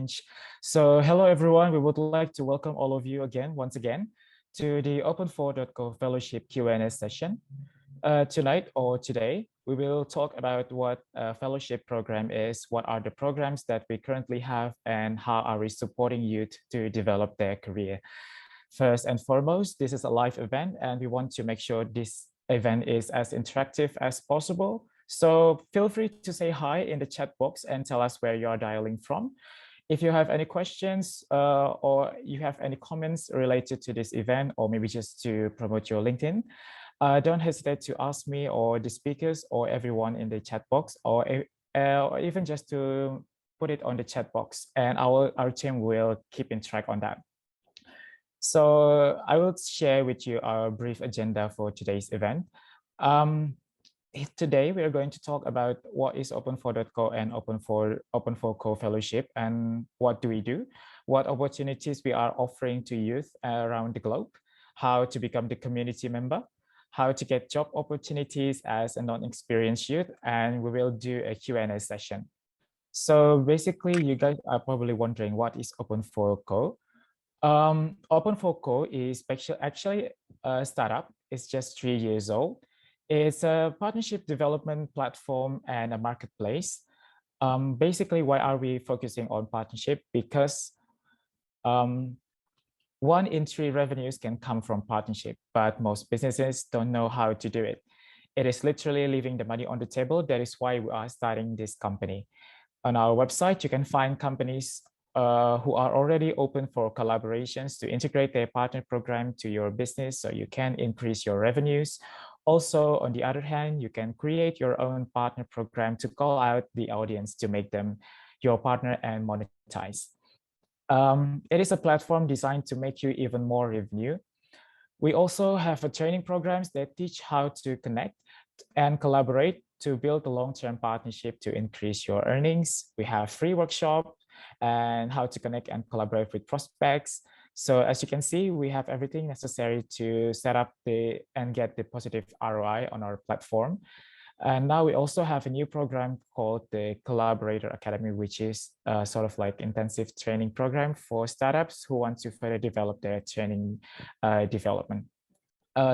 change. So hello, everyone. We would like to welcome all of you once again, to the Open4.co Fellowship Q&A session. Tonight or today, we will talk about what a fellowship program is, what are the programs that we currently have, and how are we supporting youth to develop their career. First and foremost, this is a live event, and we want to make sure this event is as interactive as possible. So feel free to say hi in the chat box and tell us where you are dialing from. If you have any questions or you have any comments related to this event, or maybe just to promote your LinkedIn, don't hesitate to ask me or the speakers or everyone in the chat box, or even just to put it on the chat box, and our team will keep in track on that. So I will share with you our brief agenda for today's event. Today, we are going to talk about what is Open4.co and Open4.co Fellowship, and what do we do, what opportunities we are offering to youth around the globe, how to become the community member, how to get job opportunities as a non-experienced youth, and we will do a Q&A session. So basically, you guys are probably wondering, what is Open4.co? Open4.co is actually a startup. It's just 3 years old. It's a partnership development platform and a marketplace. Basically, why are we focusing on partnership? Because 1 in 3 revenues can come from partnership, but most businesses don't know how to do it. It is literally leaving the money on the table. That is why we are starting this company. On our website, you can find companies who are already open for collaborations to integrate their partner program to your business so you can increase your revenues. Also, on the other hand, you can create your own partner program to call out the audience to make them your partner and monetize. It is a platform designed to make you even more revenue. We also have training programs that teach how to connect and collaborate to build a long-term partnership to increase your earnings. We have free workshops and how to connect and collaborate with prospects. So as you can see, we have everything necessary to set up and get the positive ROI on our platform. And now we also have a new program called the Collaborator Academy, which is sort of like intensive training program for startups who want to further develop their training development.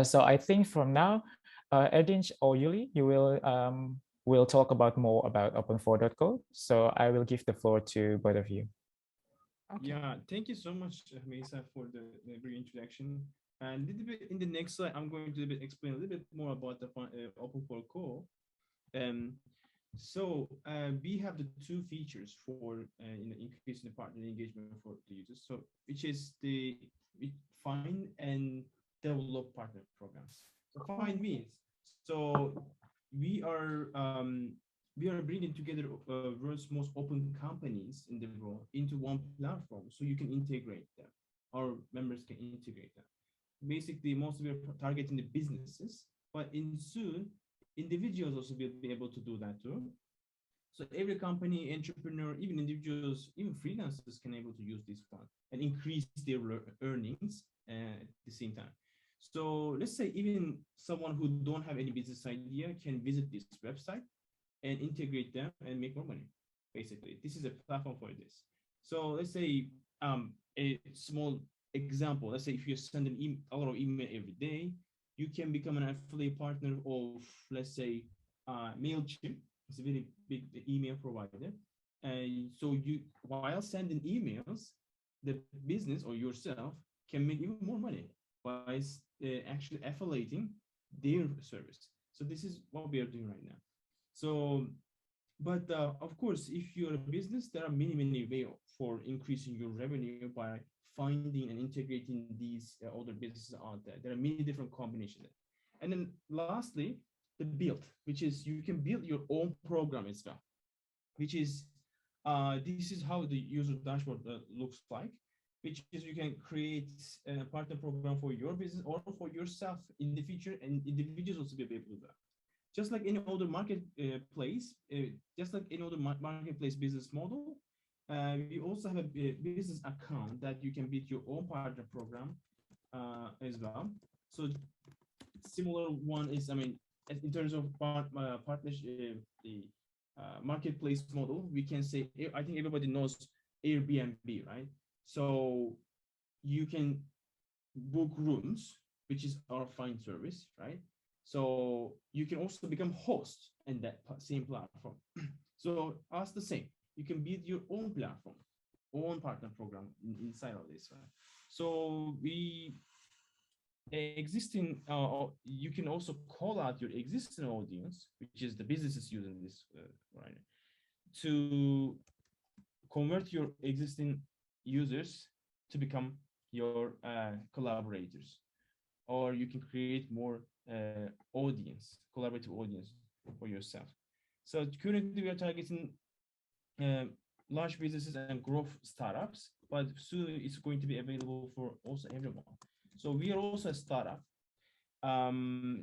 So I think from now, Erdinch or Yuli, you will talk about more about Open4.co. So I will give the floor to both of you. Okay. Yeah, thank you so much, Mesa, for the brief introduction. And a little bit in the next slide, I'm going to explain a little bit more about the Open4.co. So we have the 2 features for increasing the partner engagement for the users. So which is we find and develop partner programs. So find means, so we are bringing together world's most open companies in the world into one platform, so you can integrate them. Our members can integrate them. Basically, mostly we're targeting the businesses, but in soon, individuals also will be able to do that too. So every company, entrepreneur, even individuals, even freelancers can able to use this fund and increase their earnings at the same time. So let's say even someone who don't have any business idea can visit this website and integrate them and make more money. Basically, this is a platform for this. So let's say a small example. Let's say if you send a lot of email every day, you can become an affiliate partner of, let's say, MailChimp. It's a very big email provider. And so you, while sending emails, the business or yourself can make even more money by actually affiliating their service. So this is what we are doing right now. So, but of course, if you're a business, there are many ways for increasing your revenue by finding and integrating these other businesses out there. There are many different combinations. And then lastly, the build, which is you can build your own program as well, which is this is how the user dashboard looks like, which is you can create a partner program for your business or for yourself in the future, and individuals also be able to do that. Just like any other marketplace, business model, we also have a business account that you can build your own partner program as well. So similar one is, I mean, in terms of partnership, the marketplace model, we can say, I think everybody knows Airbnb, right? So you can book rooms, which is our fine service, right? So you can also become host in that same platform. So us the same. You can build your own platform, own partner program inside of this, right? So we existing you can also call out your existing audience, which is the businesses using this right, to convert your existing users to become your collaborators, or you can create more collaborative audience for yourself. So currently we are targeting uh, large businesses and growth startups, but soon it's going to be available for also everyone. So we are also a startup.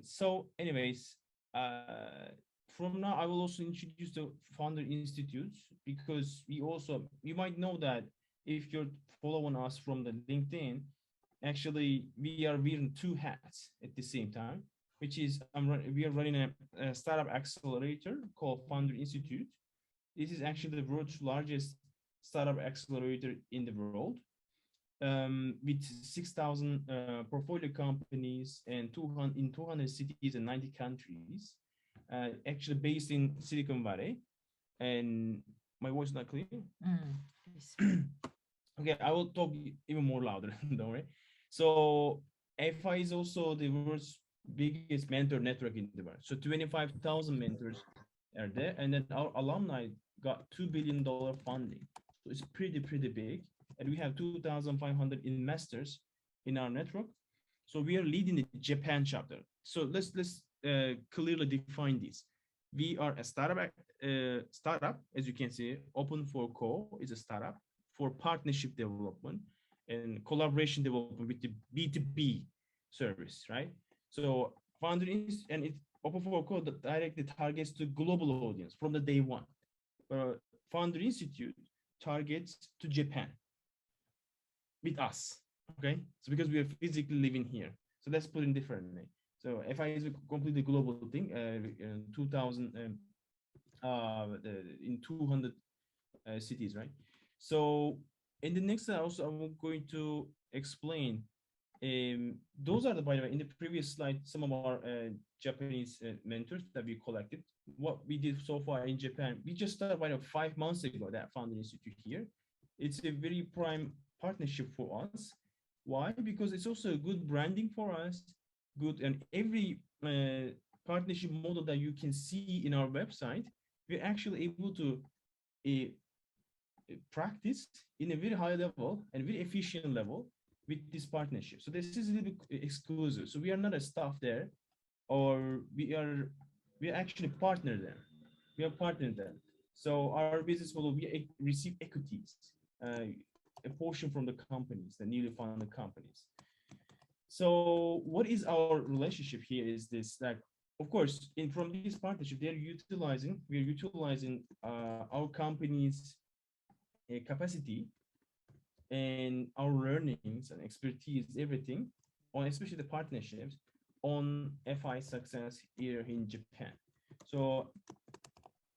So anyways, from now I will also introduce the Founder Institute, because you might know that if you're following us from the LinkedIn, actually we are wearing two hats at the same time, which is we are running a startup accelerator called Founder Institute. This is actually the world's largest startup accelerator in the world, with 6,000 portfolio companies and 200 in 200 cities and 90 countries, actually based in Silicon Valley. And my voice is not clear. Yes. Okay, I will talk even more louder. Don't worry. So FI is also the world's biggest mentor network in the world. So 25,000 mentors are there, and then our alumni got $2 billion funding. So it's pretty big, and we have 2,500 investors in our network. So we are leading the Japan chapter. So let's clearly define this. We are a startup, as you can see. Open for Co is a startup for partnership development and collaboration development with the B2B service, right? So and it Open for Co directly targets to global audience from the day one. Founder Institute targets to Japan with us, okay? So because we are physically living here, so let's put it differently. So FI is a completely global thing. In 2000, in 200 cities, right? So in the next slide, also I'm going to explain. Those are by the way, in the previous slide, some of our Japanese mentors that we collected. What we did so far in Japan, we just started by 5 months ago, that Founder Institute here. It's a very prime partnership for us. Why? Because it's also a good branding for us, good, and every partnership model that you can see in our website, we're actually able to uh, practice in a very high level and very efficient level with this partnership. So this is a little bit exclusive. So we are not a staff there, or we are actually partner there. We are partner there. So our business model, we receive equities, a portion from the companies, the newly founded companies. So what is our relationship here is this, like, of course, from this partnership, we are utilizing our company's capacity and our learnings and expertise, everything, on especially the partnerships, on FI success here in Japan. So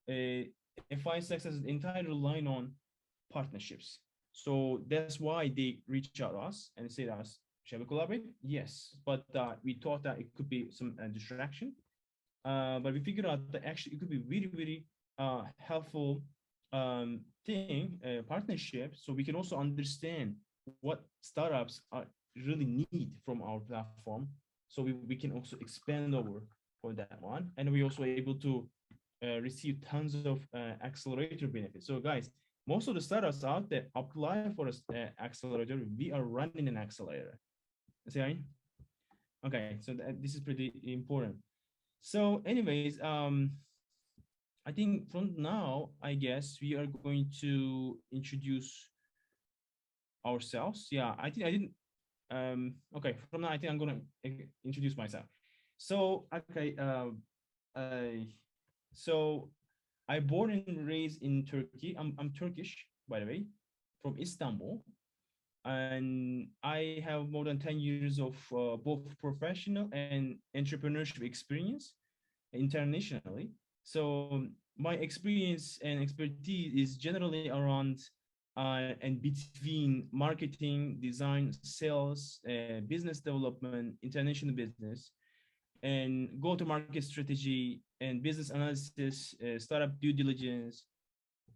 FI success is entirely relying on partnerships. So that's why they reach out to us and say to us, shall we collaborate? Yes, but we thought that it could be some distraction. But we figured out that actually it could be really helpful thing, partnership, so we can also understand what startups really need from our platform. So we can also expand over for that one. And we also able to receive tons of accelerator benefits. So guys, most of the startups out there apply for an accelerator. We are running an accelerator. See? Okay, so this is pretty important. So anyways, I think from now, I guess we are going to introduce ourselves. Yeah, I think I didn't. Okay, from now, I think I'm gonna introduce myself. So, okay, so I born and raised in Turkey. I'm Turkish, by the way, from Istanbul, and I have more than 10 years of both professional and entrepreneurship experience internationally. So my experience and expertise is generally around and between marketing, design, sales, business development, international business, and go-to-market strategy and business analysis, startup due diligence,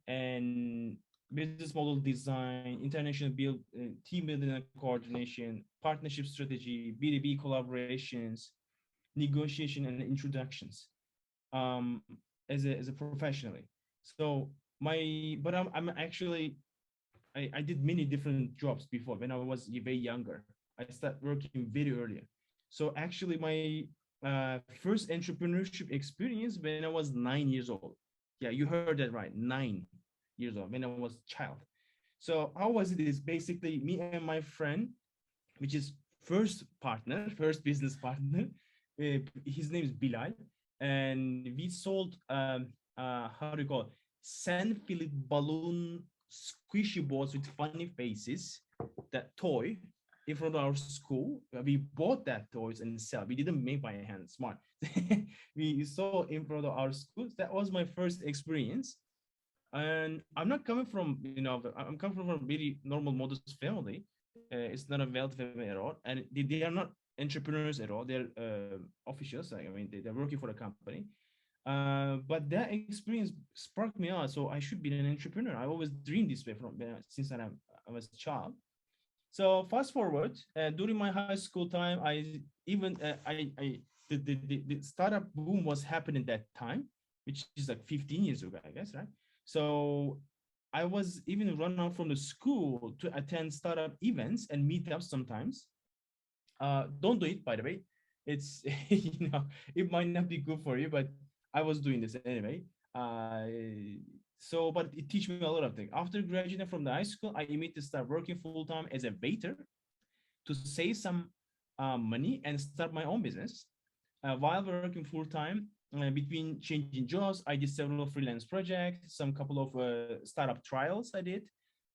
and business model design, international build, team building and coordination, partnership strategy, B2B collaborations, negotiation and introductions, um, as a professionally. So I'm actually I did many different jobs before when I was way younger. I started working very early. So actually my first entrepreneurship experience when I was 9 years old. Yeah, you heard that right, 9 years old when I was a child. So how was it is basically me and my friend, which is first partner, first business partner. His name is Bilal, and we sold how do you call it? Sand Philip balloon squishy balls with funny faces. That toy in front of our school. We bought that toys and sell. We didn't make by hand. Smart. We saw in front of our schools. That was my first experience. And I'm not coming from, I'm coming from a very normal modest family. It's not a wealthy family at all, and they are not entrepreneurs at all. They're officials. I mean, they're working for a company. But that experience sparked me out. So I should be an entrepreneur. I always dreamed this way from since I was a child. So fast forward, during my high school time, I even I the startup boom was happening that time, which is like 15 years ago, I guess, right? So I was even run out from the school to attend startup events and meetups sometimes. Don't do it, by the way. It's it might not be good for you, but I was doing this anyway. But it teach me a lot of things. After graduating from the high school, I immediately start working full time as a waiter to save some money and start my own business. While working full time, between changing jobs, I did several freelance projects, some couple of startup trials I did,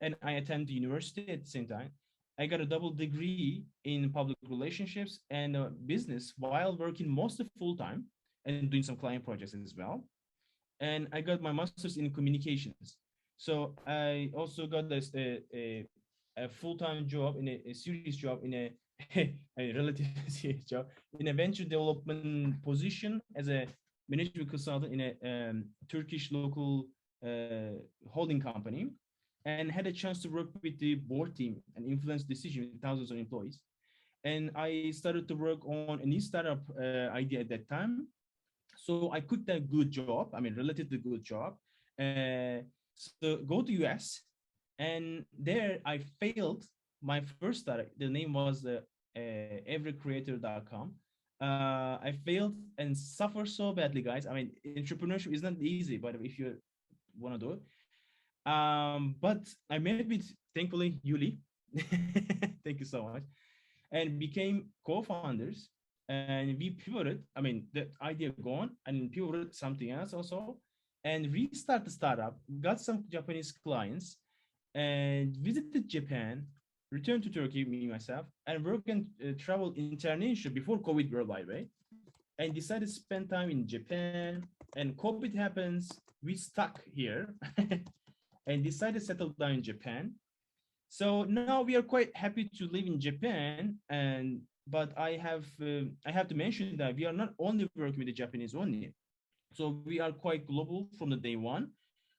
and I attended university at the same time. I got a double degree in public relationships and business while working mostly full time and doing some client projects as well. And I got my master's in communications. So I also got this a full-time job in a serious job in a relative serious job in a venture development position as a management consultant in a Turkish local holding company, and had a chance to work with the board team and influence decision with thousands of employees. And I started to work on a new startup idea at that time. So I quit that good job, I mean, relatively good job, so go to US, and there I failed my first startup. The name was everycreator.com. I failed and suffered so badly, guys. I mean, entrepreneurship is not easy, but if you want to do it, but I met with, thankfully, Yuli. Thank you so much. And became co-founders. And we pivoted. I mean, the idea gone and pivoted something else also, and restart the startup. Got some Japanese clients, and visited Japan. Returned to Turkey, me myself, and worked and travel international before COVID world, by the way, and decided to spend time in Japan. And COVID happens, we stuck here, and decided to settle down in Japan. So now we are quite happy to live in Japan, and but I have to mention that we are not only working with the Japanese only. So we are quite global from the day one.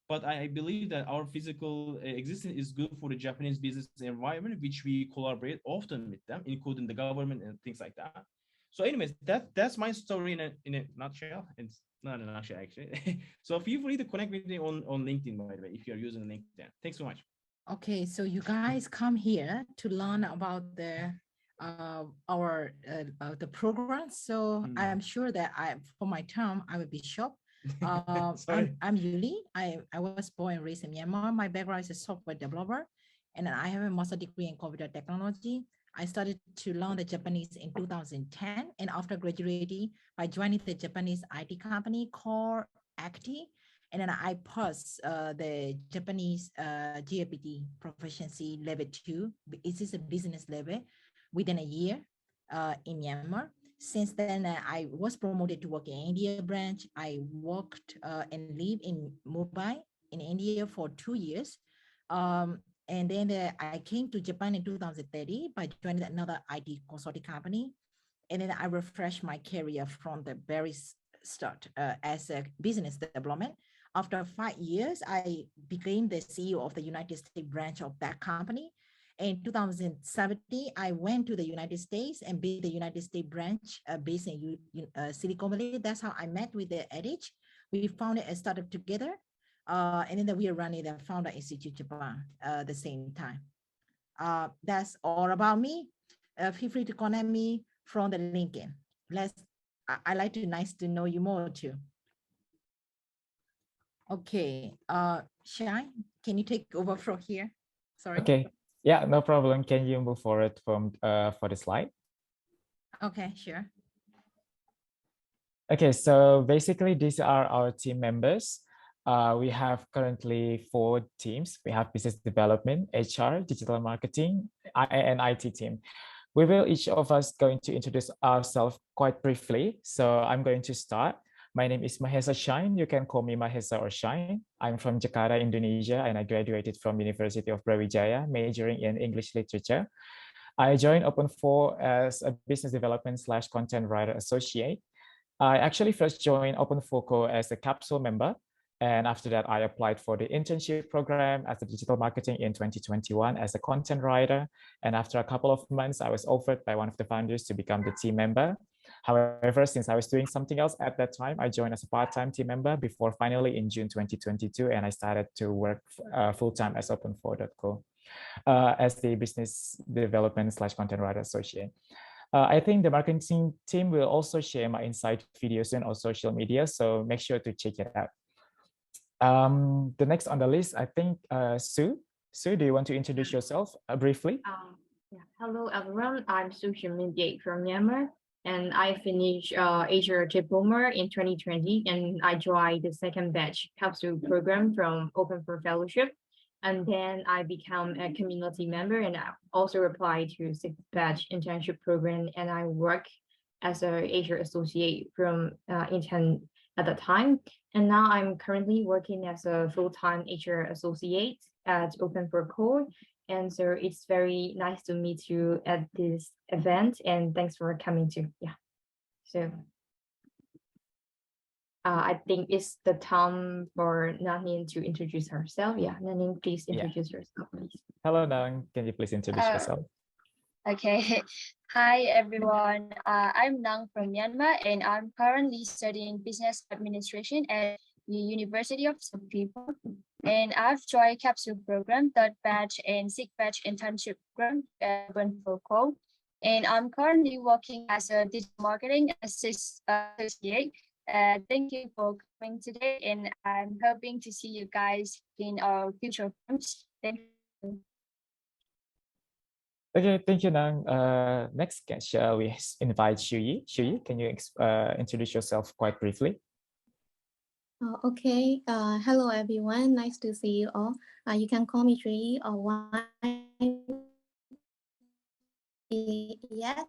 But I believe that our physical existence is good for the Japanese business environment, which we collaborate often with them, including the government and things like that. So, anyways, that's my story in a nutshell. It's not a nutshell actually. So feel free to connect with me on LinkedIn, by the way, if you're using LinkedIn. Thanks so much. Okay, so you guys come here to learn about the program. So I am sure that for my term I will be short. I'm Yuli. I was born and raised in Myanmar. My background is a software developer, and I have a master degree in computer technology. I started to learn the Japanese in 2010, and after graduating, I joined the Japanese IT company called Acti, and then I passed the Japanese GAPT proficiency level 2. It is a business level within a year in Myanmar. Since then, I was promoted to work in India branch. I worked and lived in Mumbai in India for 2 years. And then I came to Japan in 2030 by joining another IT consulting company. And then I refreshed my career from the very start as a business development. After 5 years, I became the CEO of the United States branch of that company. In 2017, I went to the United States and built the United States branch based in Silicon Valley. That's how I met with the Edge. We founded a startup together. And then we are running the Founder Institute Japan at the same time. That's all about me. Feel free to connect me from the LinkedIn. I like to nice to know you more too. Okay, Shai, can you take over from here? Sorry. Okay, yeah, no problem. Can you move forward from for the slide? Okay, sure. Okay, so basically these are our team members. We have currently 4 teams. We have business development, HR, digital marketing, and IT team. We will each of us going to introduce ourselves quite briefly. So I'm going to start. My name is Mahesa Shine. You can call me Mahesa or Shine. I'm from Jakarta, Indonesia, and I graduated from University of Brawijaya, majoring in English literature. I joined Open4 as a business development / content writer associate. I actually first joined Open4 as a capsule member. And after that, I applied for the internship program as a digital marketing in 2021 as a content writer. And after a couple of months, I was offered by one of the founders to become the team member. However, since I was doing something else at that time, I joined as a part-time team member before finally in June 2022, and I started to work full-time as Open4.co as the business development / content writer associate. I think the marketing team will also share my insight videos soon on social media, so make sure to check it out. The next on the list, I think Sue. Sue, do you want to introduce yourself briefly? Yeah. Hello, everyone. I'm Sue Shimidier from Myanmar, and I finished Asia Diploma in 2020, and I joined the second batch Capsule Program from Open4 Fellowship. And then I became a community member, and I also applied to sixth batch internship program, and I work as an Asia associate from intern at the time. And now I'm currently working as a full-time HR associate at Open4 And so it's very nice to meet you at this event, and thanks for coming too. Yeah. So I think it's the time for Nanin to introduce herself. Yeah, Nanin, please introduce yourself, please. Hello, Nang. Can you please introduce yourself? Okay. Hi, everyone. I'm Nang from Myanmar, and I'm currently studying business administration at the University of Some People. And I've joined Capsule Program, third batch and sixth batch internship program at Open4. And I'm currently working as a digital marketing associate. Thank you for coming today, and I'm hoping to see you guys in our future programs. Thank you. Okay, thank you, Nang. Next, shall we invite Shuyi? Shuyi, can you introduce yourself quite briefly? Okay. Hello, everyone. Nice to see you all. You can call me Shuyi or YS.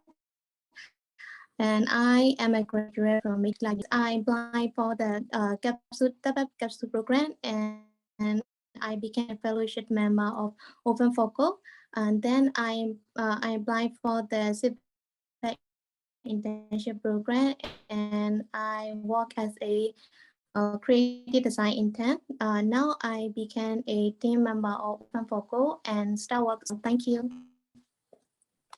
And I am a graduate from Midland. I applied for the Capsule Program, and I became a fellowship member of Open4. And then I applied for the internship program, and I work as a creative design intern. Now I became a team member of Open4 and start work. So thank you.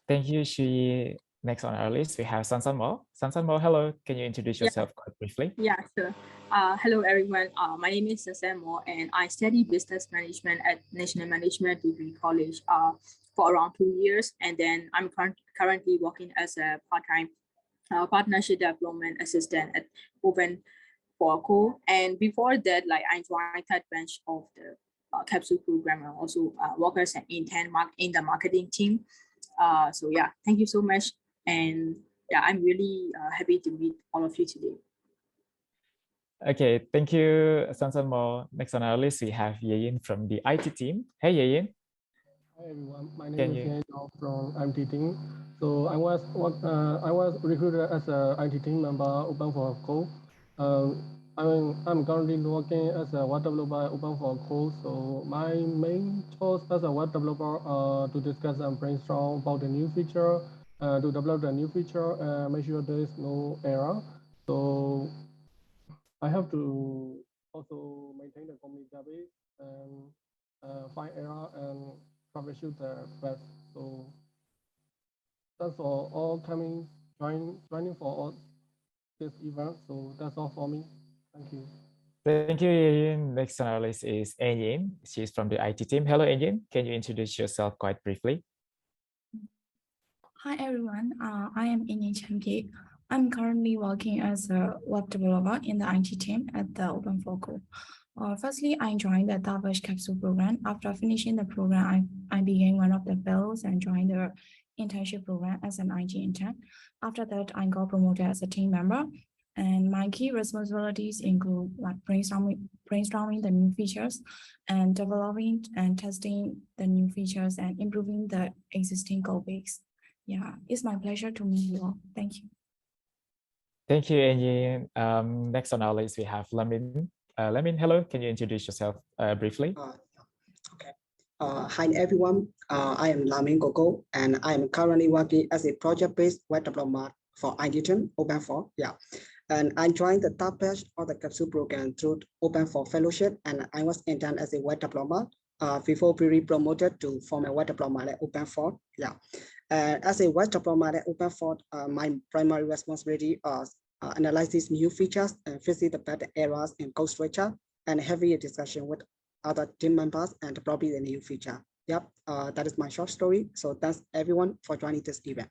Thank you, Shui. Next on our list, we have Sansan Mo. Sansan Mo, hello. Can you introduce yourself quite briefly? Yeah, sure. Hello, everyone. My name is Sansan Mo, and I study business management at National Management Degree College for around 2 years. And then I'm currently working as a part-time partnership development assistant at Open4. And before that, I joined third bench of the Capsule Program, and also work as an intern in the marketing team. So yeah, thank you so much. And yeah, I'm really happy to meet all of you today. Okay, thank you, Sansan Mo. Next on our list, we have Yayin from the IT team. Hey, Yayin. Hi everyone, my name is Yayin from IT team. So I was recruited as an IT team member Open4. I'm currently working as a web developer open for code. So my main chores as a web developer to discuss and brainstorm about the new feature, to develop the new feature, and make sure there is no error. So I have to also maintain the community database and find error and troubleshoot the bugs. So that's all coming joining for all this event. So that's all for me. Thank you. Thank you, Yin. Next on our list is Yin. She's from the IT team. Hello, Yin. Can you introduce yourself quite briefly? Hi everyone, I am Yin Chen. I'm currently working as a web developer in the IT team at the Open Focal. Firstly, I joined the Tavish Capsule Program. After finishing the program, I became one of the fellows and joined the internship program as an IT intern. After that, I got promoted as a team member. And my key responsibilities include like brainstorming the new features and developing and testing the new features and improving the existing code base. Yeah, it's my pleasure to meet you all. Thank you. Thank you, Yin. Next on our list, we have Lamin. Lamin, hello. Can you introduce yourself briefly? Okay. Hi, everyone. I am Lamin Gogo, and I am currently working as a project-based web developer for IDTM Open4. Yeah. And I joined the top batch of the Capsule Program through Open4 Fellowship, and I was interned as a web developer before being promoted to former web developer at Open4. Yeah. As a web developer at Open4, my primary responsibility is analyze these new features and visit the better errors in code structure and having a discussion with other team members and probably the new feature. Yep, that is my short story. So thanks everyone for joining this event.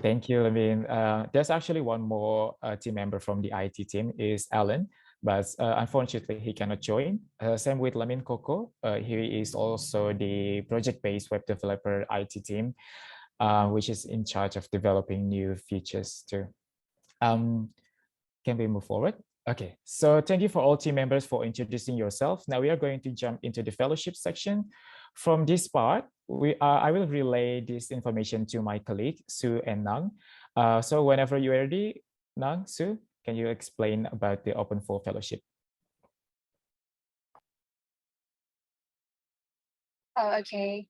Thank you, Lamin. There's actually one more team member from the IT team, is Alan, but unfortunately he cannot join. Same with Lamin Coco. He is also the project-based web developer IT team, which is in charge of developing new features too. Can we move forward? Okay, so thank you for all team members for introducing yourself. Now we are going to jump into the fellowship section. From this part, I will relay this information to my colleague, Sue and Nang. So whenever you're ready, Nang, Sue, can you explain about the Open4 Fellowship? Oh, okay.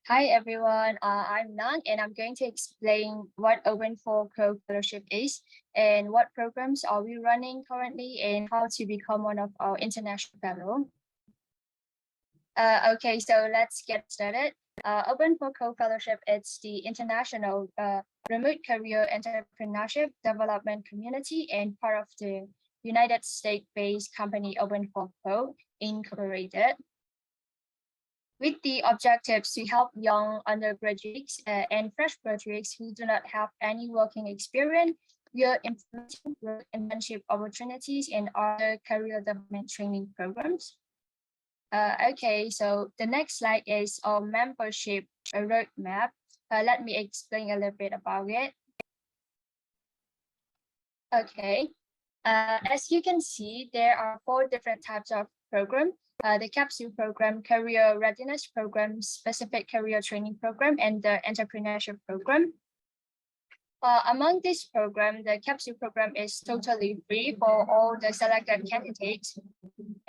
Hi everyone, I'm Nang and I'm going to explain what Open4 Co-Fellowship is and what programs are we running currently and how to become one of our international fellow. Okay, so let's get started. Open4 Co-Fellowship is the international remote career entrepreneurship development community and part of the United States-based company Open4 Co. Incorporated, with the objectives to help young undergraduates and fresh graduates who do not have any working experience via implementing internship opportunities and other career development training programs. Okay, so the next slide is our membership roadmap. Let me explain a little bit about it. Okay, as you can see, there are 4 different types of programs. The Capsule Program, Career Readiness Program, Specific Career Training Program, and the Entrepreneurship Program. Among this program, the Capsule Program is totally free for all the selected candidates,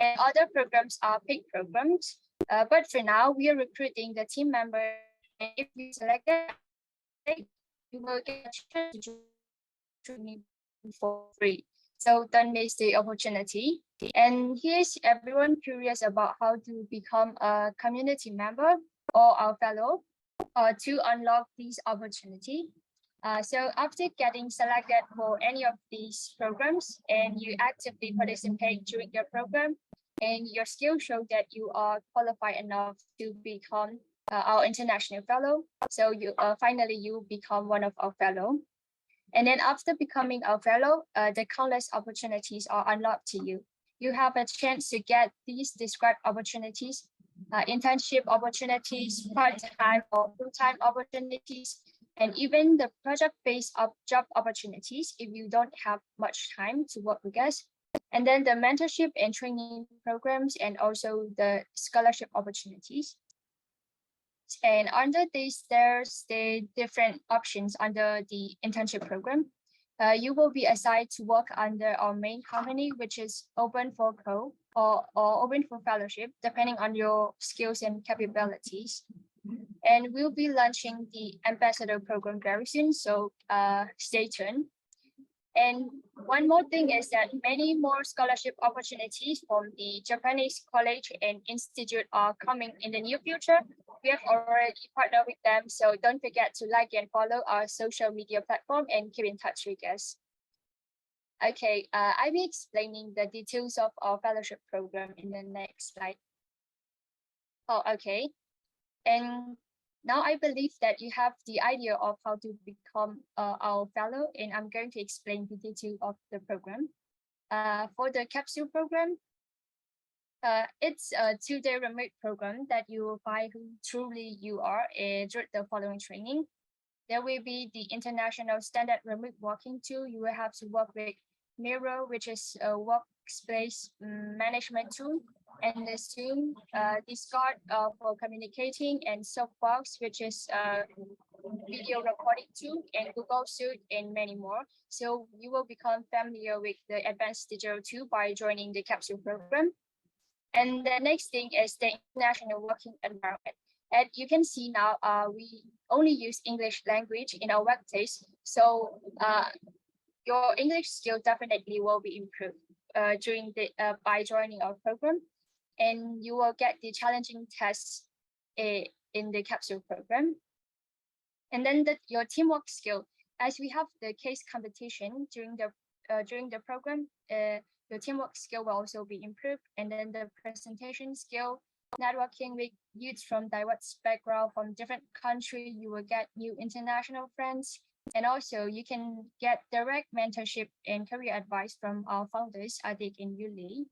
and other programs are paid programs. But for now, we are recruiting the team members. If you select it, you will get a chance to join for free. So don't miss the opportunity. And here's everyone curious about how to become a community member or our fellow to unlock this opportunity. So after getting selected for any of these programs and you actively participate during the program and your skills show that you are qualified enough to become our international fellow, so you finally you become one of our fellow. And then after becoming a fellow, the countless opportunities are unlocked to you. You have a chance to get these described opportunities, internship opportunities, part-time or full-time opportunities, and even the project-based job opportunities if you don't have much time to work with us. And then the mentorship and training programs and also the scholarship opportunities. And under this, there's the different options under the internship program. You will be assigned to work under our main company, which is Open for Co or Open for Fellowship, depending on your skills and capabilities. And we'll be launching the ambassador program very soon, so stay tuned. And one more thing is that many more scholarship opportunities from the Japanese college and institute are coming in the near future. We have already partnered with them, so don't forget to like and follow our social media platform and keep in touch with us. Okay, I'll be explaining the details of our fellowship program in the next slide. Oh, okay. And now I believe that you have the idea of how to become our fellow, and I'm going to explain the detail of the program. For the Capsule Program, it's a 2-day remote program that you will find who truly you are through the following training. There will be the International Standard Remote Working Tool. You will have to work with Miro, which is a workspace management tool, and the Zoom, Discord for communicating, and Soapbox, which is a video recording tool, and Google Suite, and many more. So you will become familiar with the advanced digital tool by joining the Capsule Program. And the next thing is the international working environment. And you can see now we only use English language in our workplace. So your English skill definitely will be improved by joining our program. And you will get the challenging tests in the Capsule Program. And then your teamwork skill, as we have the case competition during the program, your teamwork skill will also be improved. And then the presentation skill, networking with youths from diverse background from different countries, you will get new international friends. And also you can get direct mentorship and career advice from our founders, Adik and Yuli,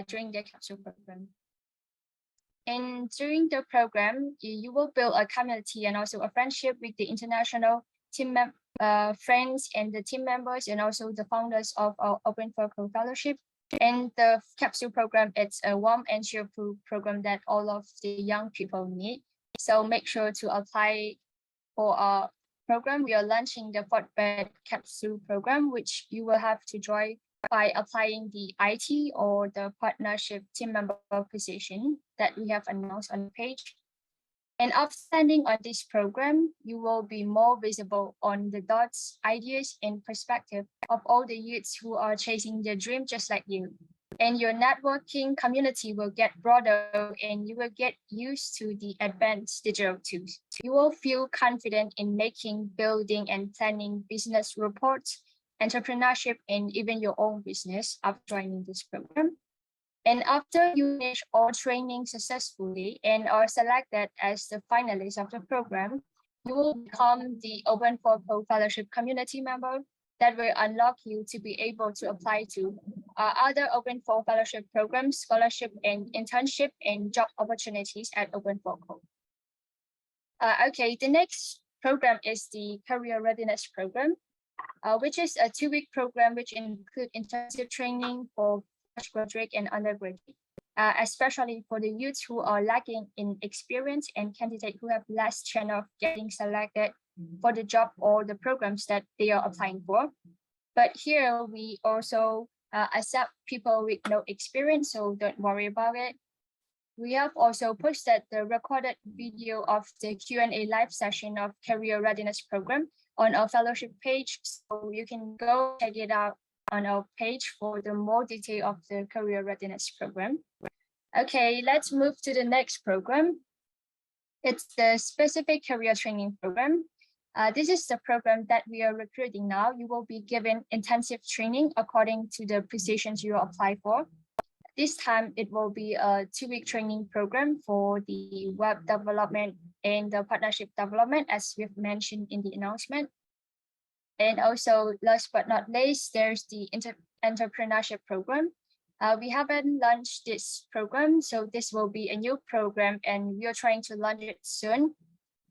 during the Capsule Program. And during the program, you will build a community and also a friendship with the international team friends and the team members, and also the founders of our Open for Co Fellowship. And the Capsule Program, it's a warm and cheerful program that all of the young people need. So make sure to apply for our program. We are launching the 4th batch Capsule Program, which you will have to join by applying the IT or the partnership team member position that we have announced on the page. And after standing on this program, you will be more visible on the thoughts, ideas, and perspective of all the youths who are chasing their dream just like you. And your networking community will get broader, and you will get used to the advanced digital tools. You will feel confident in making, building, and planning business reports, entrepreneurship, and even your own business after joining this program. And after you finish all training successfully and are selected as the finalist of the program, you will become the Open for Co Fellowship community member that will unlock you to be able to apply to other Open for Fellowship programs, scholarship, and internship, and job opportunities at Open for Co. Okay, the next program is the Career Readiness Program, which is a 2-week program which includes intensive training for graduate and undergraduate, especially for the youths who are lacking in experience and candidates who have less chance of getting selected for the job or the programs that they are applying for. But here we also accept people with no experience, so don't worry about it. We have also posted the recorded video of the Q&A live session of Career Readiness Program on our fellowship page, so you can go check it out on our page for the more detail of the Career Readiness Program. Okay, let's move to the next program. It's the Specific Career Training Program. This is the program that we are recruiting now. You will be given intensive training according to the positions you apply for. This time, it will be a 2-week training program for the web development and the partnership development, as we've mentioned in the announcement. And also, last but not least, there's the Entrepreneurship Program. We haven't launched this program, so this will be a new program, and we are trying to launch it soon.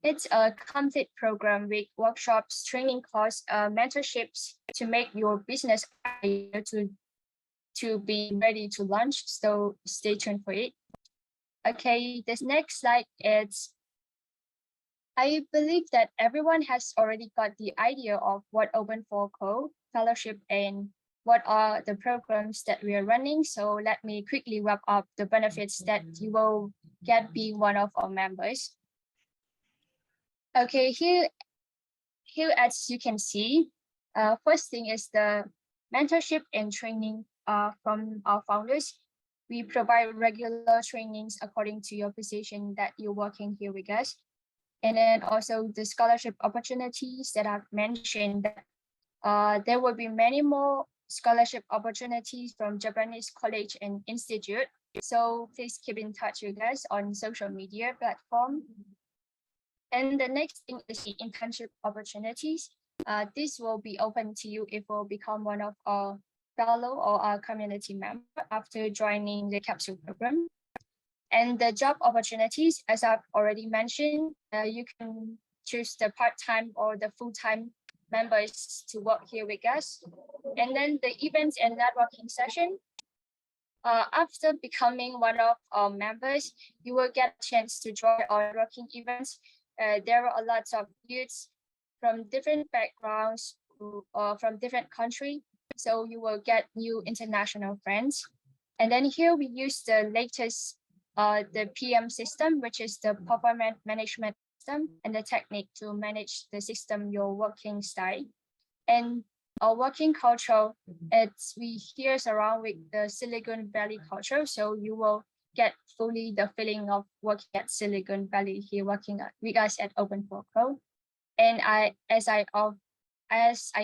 It's a complete program with workshops, training course, mentorships to make your business idea to be ready to launch. So stay tuned for it. Okay, this next slide is, I believe that everyone has already got the idea of what Open for Co fellowship and what are the programs that we are running. So let me quickly wrap up the benefits that you will get being one of our members. Okay, here as you can see, first thing is the mentorship and training from our founders. We provide regular trainings according to your position that you're working here with us. And then also the scholarship opportunities that I've mentioned, that there will be many more scholarship opportunities from Japanese college and institute. So please keep in touch with us on social media platform. And the next thing is the internship opportunities. This will be open to you if you become one of our fellow or our community member after joining the Capsule program. And the job opportunities, as I've already mentioned, you can choose the part-time or the full-time members to work here with us. And then the events and networking session. After becoming one of our members, you will get a chance to join our networking events. There are a lot of youths from different backgrounds or from different countries. So you will get new international friends. And then here we use the latest the PM system, which is the performance management system, and the technique to manage the system, your working style. And our working culture, we here around with the Silicon Valley culture. So you will get fully the feeling of working at Silicon Valley here, working with us at Open4Co. And as I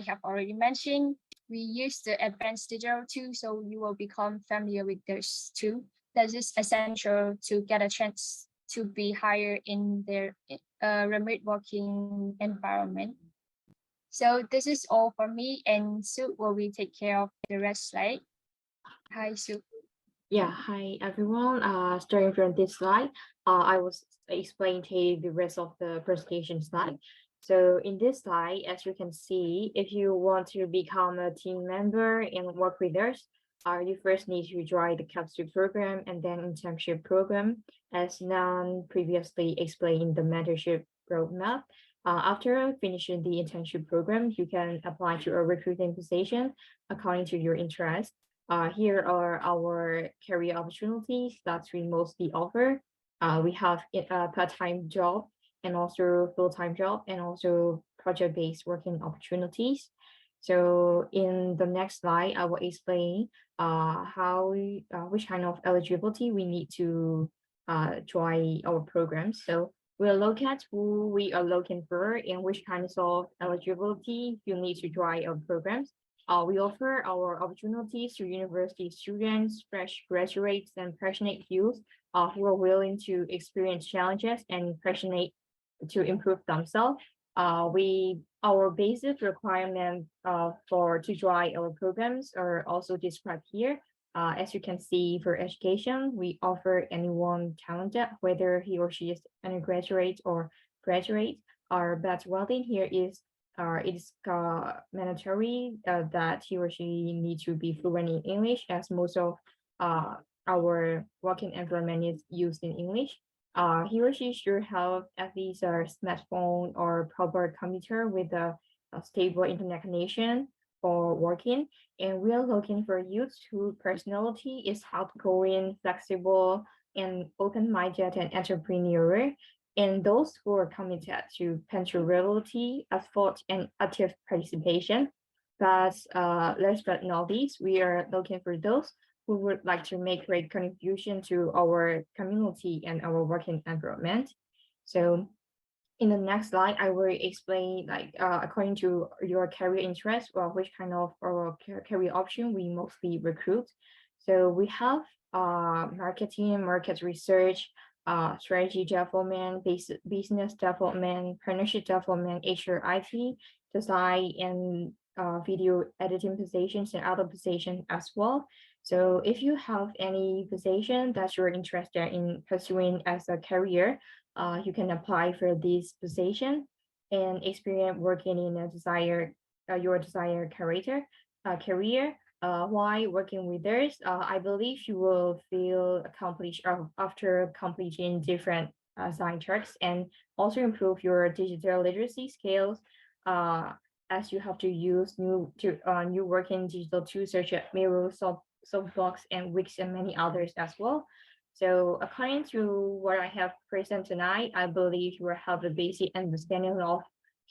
have already mentioned, we use the advanced digital tools, so you will become familiar with those too. That is essential to get a chance to be hired in their remote working environment. So this is all for me, and Sue will be take care of the rest slide. Hi, Sue. Yeah, hi everyone. Starting from this slide, I will explain to you the rest of the presentation slide. So in this slide, as you can see, if you want to become a team member and work with us, you first need to join the Capsule program and then internship program, as Nan previously explained the mentorship roadmap. After finishing the internship program, you can apply to a recruiting position according to your interest. Here are our career opportunities that we mostly offer. We have a part-time job and also full-time job and also project-based working opportunities. So in the next slide, I will explain which kind of eligibility we need to join our programs. So we'll look at who we are looking for and which kinds of eligibility you need to join our programs. We offer our opportunities to university students, fresh graduates, and passionate youth who are willing to experience challenges and passionate to improve themselves. Our basic requirements to join our programs are also described here. As you can see, for education, we offer anyone talented, whether he or she is undergraduate or graduate. But one thing here is it is mandatory that he or she need to be fluent in English, as most of our working environment is used in English. He or she should have at least a smartphone or proper computer with a stable internet connection for working. And we are looking for youth whose personality is outgoing, flexible, and open-minded and entrepreneurial, and those who are committed to punctuality, effort, and active participation. But last but not least, we are looking for those who would like to make great contribution to our community and our working environment. So in the next slide, I will explain according to your career interest, which kind of career option we mostly recruit. So we have marketing, market research, strategy development, business development, partnership development, HR, IT, design, and video editing positions and other positions as well. So if you have any position that you're interested in pursuing as a career, you can apply for this position and experience working in your desired career. While working with others, I believe you will feel accomplished after completing different side tracks and also improve your digital literacy skills. as you have to use new working digital tools such as Miro, Softbox, and Wix, and many others as well. So according to what I have present tonight, I believe you will have a basic understanding of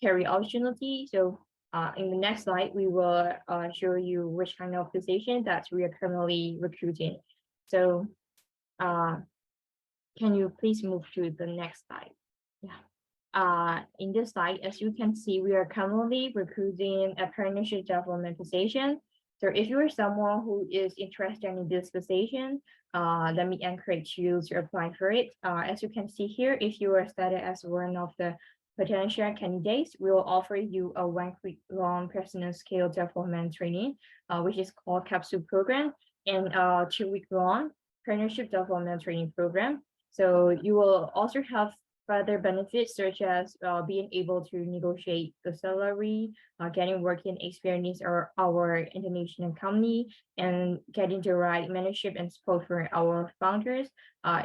career opportunity. So in the next slide, we will show you which kind of position that we are currently recruiting. So can you please move to the next slide? Yeah. In this slide, as you can see, we are currently recruiting a partnership development position. So if you are someone who is interested in this position, let me encourage you to apply for it. As you can see here, if you are studied as one of the potential candidates, we will offer you a 1 week long personal skill development training, which is called Capsule Program, and a 2 week long partnership development training program. So you will also have further benefits such as being able to negotiate the salary, getting working experience or our international company, and getting the right mentorship and support for our founders.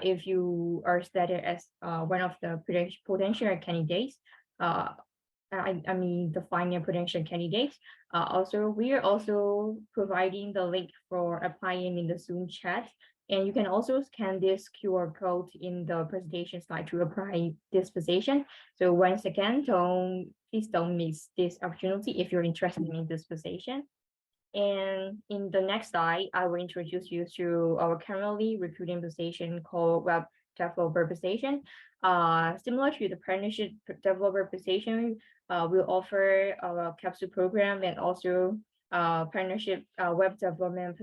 If you are studied as one of the potential candidates, I mean the final potential candidates. Also, we are also providing the link for applying in the Zoom chat. And you can also scan this QR code in the presentation slide to apply this position. So once again, please don't miss this opportunity if you're interested in this position. And in the next slide, I will introduce you to our currently recruiting position called Web Developer position. Similar to the Partnership Developer position, we'll offer a Capsule Program and also partnership web development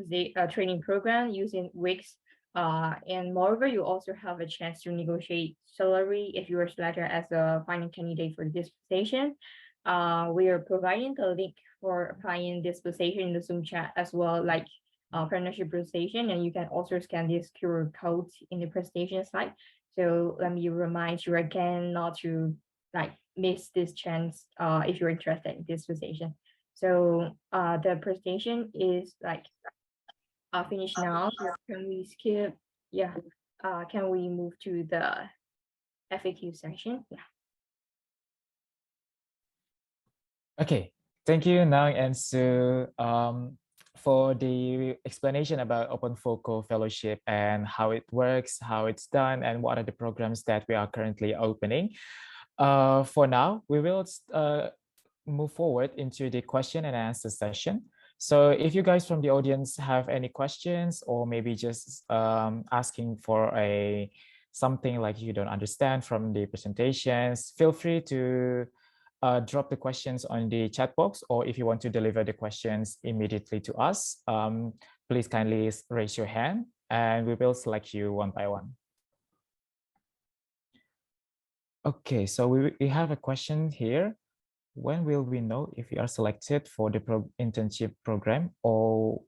training program using Wix. And moreover, you also have a chance to negotiate salary if you are selected as a final candidate for this position. We are providing the link for applying this position in the Zoom chat as well, like partnership presentation, and you can also scan this QR code in the presentation slide. So let me remind you again not to miss this chance if you're interested in this position. So the presentation is finished now. So can we skip? Yeah. Can we move to the FAQ section? Yeah. Okay, thank you, Nang and Sue, for the explanation about Open Focal Fellowship and how it works, how it's done, and what are the programs that we are currently opening. For now, we will move forward into the question and answer session. So if you guys from the audience have any questions or maybe just asking for something like you don't understand from the presentations, feel free to drop the questions on the chat box, or if you want to deliver the questions immediately to us, please kindly raise your hand and we will select you one by one. Okay, so we have a question here. When will we know if we are selected for the internship program, or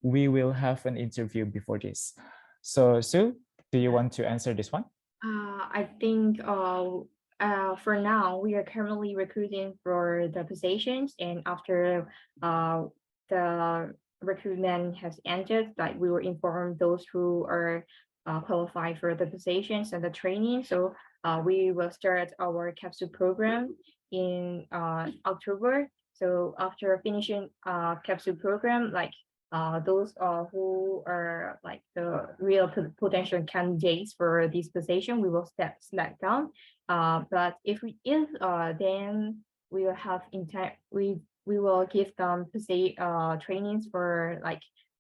we will have an interview before this? So Sue, do you want to answer this one? I think for now, we are currently recruiting for the positions, and after the recruitment has ended, we will inform those who are qualified for the positions and the training. So we will start our capsule program in October. So after finishing capsule program, those who are the real potential candidates for this position, we will select down. But if then we will have we will give them trainings for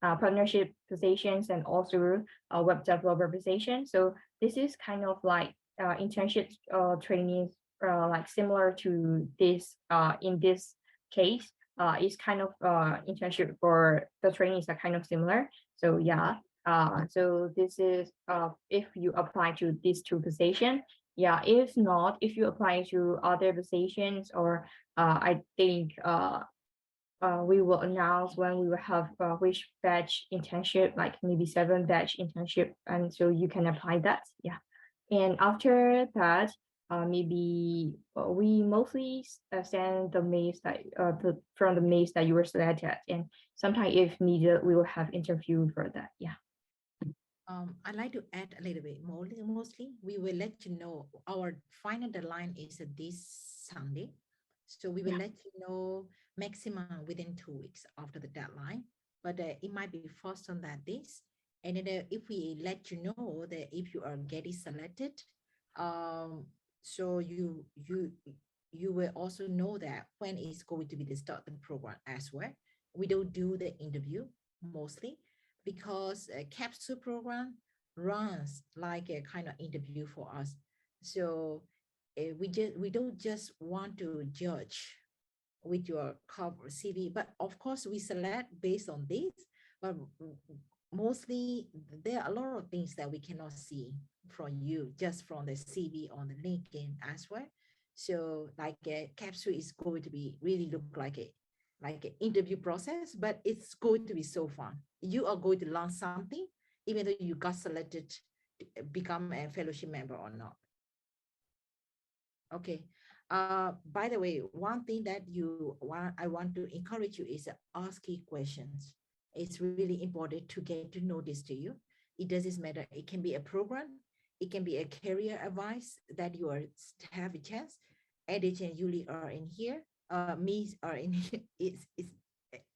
partnership positions and also web developer position. So this is kind of internship trainings, similar to this. In this case, is kind of internship for the trainings are kind of similar. So yeah. So this is if you apply to these two positions. Yeah, if not, if you apply to other positions, or I think we will announce when we will have which batch internship, maybe 7 batch internship, and so you can apply that. Yeah, and after that, maybe we mostly send the mails from the mails that you were selected at, and sometimes if needed, we will have interview for that. Yeah. I'd like to add a little bit more. Mostly, we will let you know our final deadline is this Sunday. So we will let you know maximum within 2 weeks after the deadline, but it might be first on that days. And then if we let you know that if you are getting selected, so you will also know that when it's going to be the start the program as well. We don't do the interview mostly because a capsule program runs like a kind of interview for us. So we don't just want to judge with your cover CV, but of course we select based on this, but mostly there are a lot of things that we cannot see from you just from the CV on the LinkedIn as well. So like a capsule is going to be really look like an interview process, but it's going to be so fun. You are going to learn something, even though you got selected to become a fellowship member or not. Okay. By the way, one thing that I want to encourage you is asking questions. It's really important to get to know this to you. It doesn't matter. It can be a program. It can be a career advice that you have a chance. Edith and Yuli are in here. Me are in here.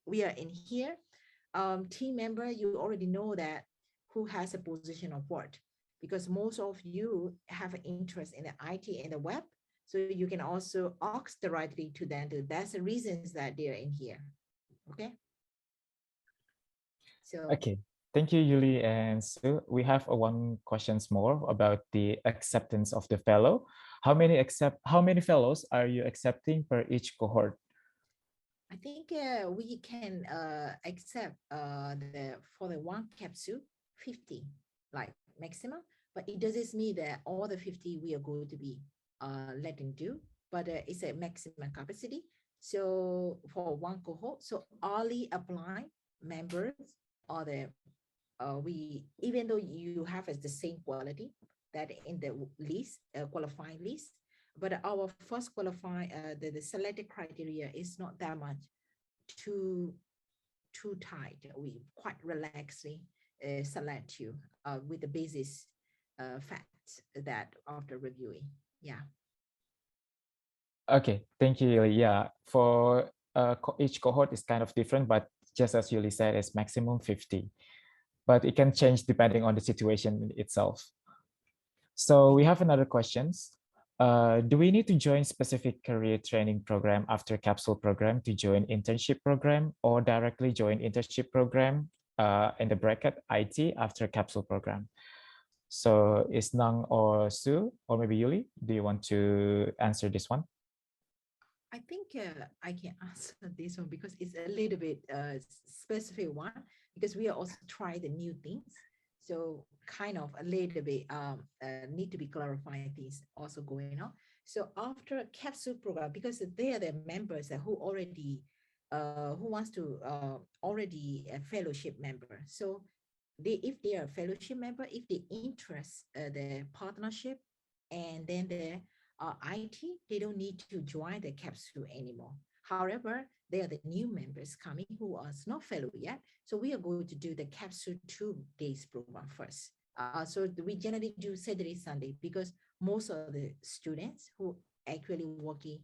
We are in here. Team member, you already know that who has a position of what, because most of you have an interest in the IT and the web. So you can also ask directly to them. That's the reasons that they're in here. Okay. So okay. Thank you, Yuli and Sue. We have one questions more about the acceptance of the fellow. How many fellows are you accepting per each cohort? I think we can accept for the one capsule 50 like maximum, but it doesn't mean that all the 50 we are going to be letting do, but it's a maximum capacity. So for one cohort, so early applying members are the we, even though you have the same quality that in the list qualifying list, but our first qualifying the selected criteria is not that much too tight. We quite relaxly select you with the basis facts that after reviewing. Yeah. Okay, thank you, Yuli. Yeah, for each cohort is kind of different, but just as Yuli said, it's maximum 50. But it can change depending on the situation itself. So we have another questions. Do we need to join specific career training program after capsule program to join internship program, or directly join internship program in the bracket IT after capsule program? So is Nang or Sue or maybe Yuli, do you want to answer this one? I think I can answer this one because it's a little bit specific one, because we are also trying the new things. So kind of a little bit need to be clarifying things also going on. So after capsule program, because they are the members who already who wants to already a fellowship member. So if they are a fellowship member, if they interest the partnership and then the IT, they don't need to join the capsule anymore. However, they are the new members coming who are not fellow yet. So we are going to do the capsule 2 days program first. So we generally do Saturday, Sunday, because most of the students who actually working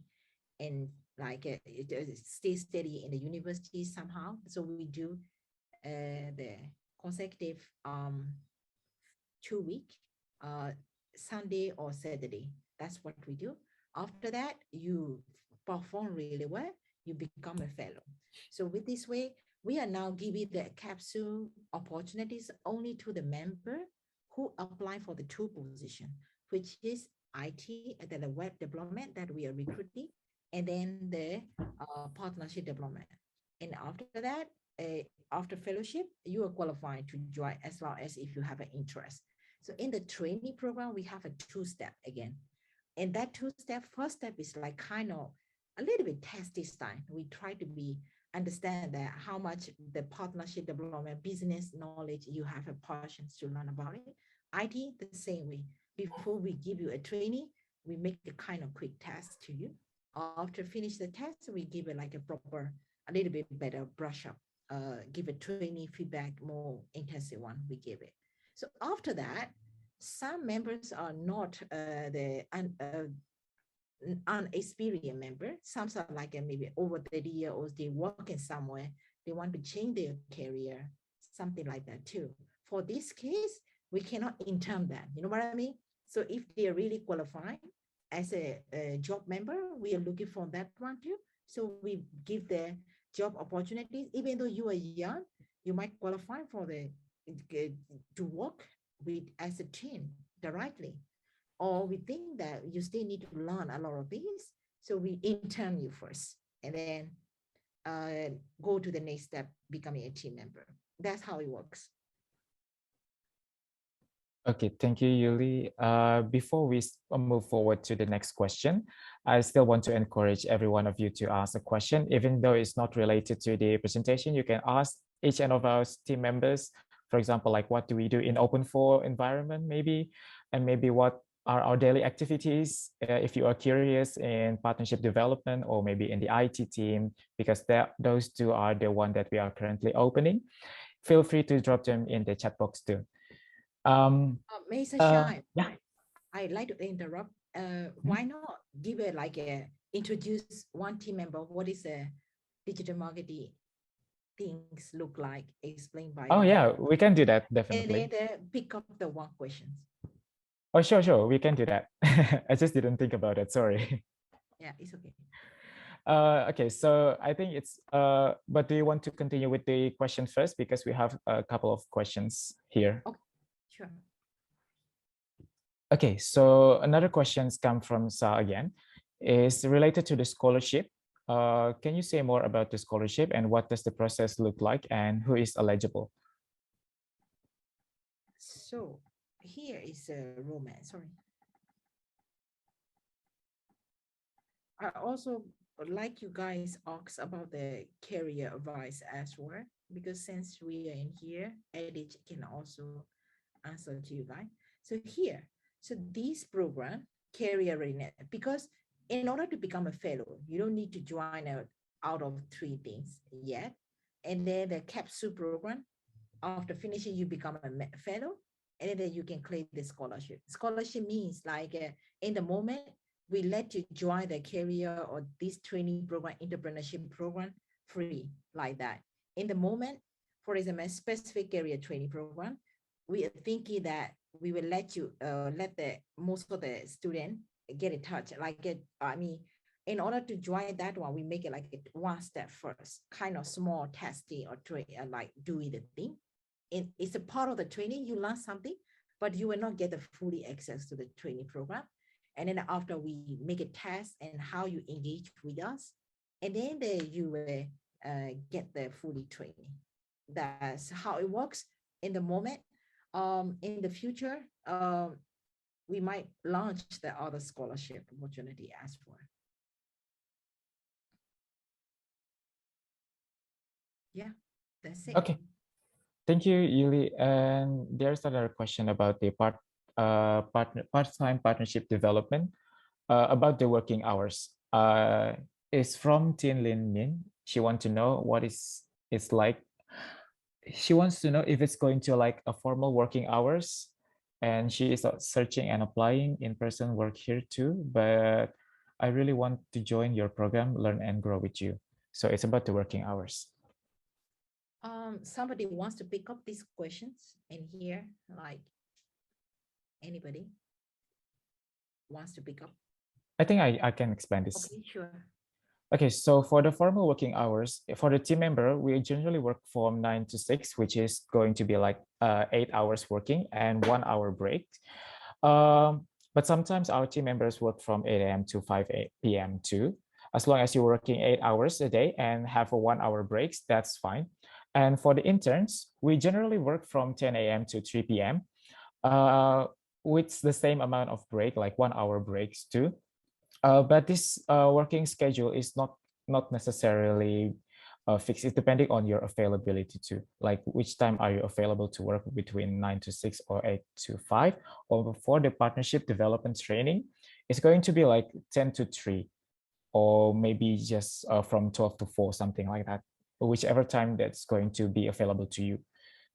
and like stay steady in the university somehow. So we do the consecutive 2 week, Sunday or Saturday. That's what we do. After that, you perform really well, you become a fellow. So with this way, we are now giving the capsule opportunities only to the member who apply for the 2 position, which is IT and then the web development that we are recruiting, and then the partnership development. And after that, after fellowship, you are qualified to join as long as if you have an interest. So in the training program, we have a 2-step again. And that 2-step, first step is like kind of a little bit test this time. We try to understand that how much the partnership development, business knowledge, you have a passion to learn about it. IT, the same way. Before we give you a training, we make a kind of quick test to you. After finish the test, we give it like a proper, a little bit better brush up, give a training feedback, more intensive one, we give it. So after that, some members are not unexperienced member. Some are like maybe over 30 years old, they working somewhere, they want to change their career, something like that too. For this case, we cannot intern that. You know what I mean? So if they are really qualified as a job member, we are looking for that one too. So we give the job opportunities. Even though you are young, you might qualify for the to work with as a team directly. Or we think that you still need to learn a lot of things. So we intern you first and then go to the next step, becoming a team member. That's how it works. Okay, thank you, Yuli. Before we move forward to the next question, I still want to encourage every one of you to ask a question, even though it's not related to the presentation. You can ask each one of our team members, for example, like what do we do in open for environment, maybe, and maybe what are our daily activities if you are curious in partnership development or maybe in the IT team, because those two are the one that we are currently opening. Feel free to drop them in the chat box too. Mr. Shine, yeah. I'd like to interrupt. Why not give it like introduce one team member? What is a digital marketing things look like? Explained by. Oh yeah, we can do that definitely. And then pick up the one questions. Oh sure, we can do that. I just didn't think about it. Sorry. Yeah, it's okay. Okay, so I think it's. But do you want to continue with the question first, because we have a couple of questions here? Okay. Sure. Okay, so another questions come from Sa again, is related to the scholarship. Can you say more about the scholarship and what does the process look like and who is eligible? So here is a romance. Sorry. I also would like you guys ask about the career advice as well, because since we are in here, Edith can also answer to you guys. So here, so this program, career readiness, because in order to become a fellow, you don't need to join out of three things yet. And then the capsule program, after finishing, you become a fellow, and then you can claim the scholarship. Scholarship means like in the moment, we let you join the career or this training program, entrepreneurship program, free like that. In the moment, for example, specific career training program, we are thinking that we will let you let the most of the student get in touch. Like in order to join that one, we make it like one step first, kind of small testing or like doing the thing. It's a part of the training. You learn something, but you will not get the fully access to the training program. And then after we make a test and how you engage with us, and then you will get the fully training. That's how it works in the moment. In the future, we might launch the other scholarship opportunity as well. Yeah, that's it. Okay. Thank you, Yuli. And there's another question about the part-time partnership development about the working hours. It's from Tien Lin Min. She wants to know what it's like. She wants to know if it's going to like a formal working hours, and she is searching and applying in-person work here too. But I really want to join your program, learn and grow with you. So it's about the working hours. Somebody wants to pick up these questions in here, like anybody wants to pick up? I think I can explain this. Okay, sure. Okay, so for the formal working hours, for the team member, we generally work from 9 to 6, which is going to be like 8 hours working and 1 hour break. But sometimes our team members work from 8 a.m. to 5 p.m. too. As long as you're working 8 hours a day and have a 1 hour breaks, that's fine. And for the interns, we generally work from 10 a.m. to 3 p.m. With the same amount of break, like 1 hour breaks too. But this working schedule is not necessarily fixed. It's depending on your availability too. Like which time are you available to work between 9 to 6 or 8 to 5? Or for the partnership development training, it's going to be like 10 to 3, or maybe just from 12 to 4, something like that. Whichever time that's going to be available to you.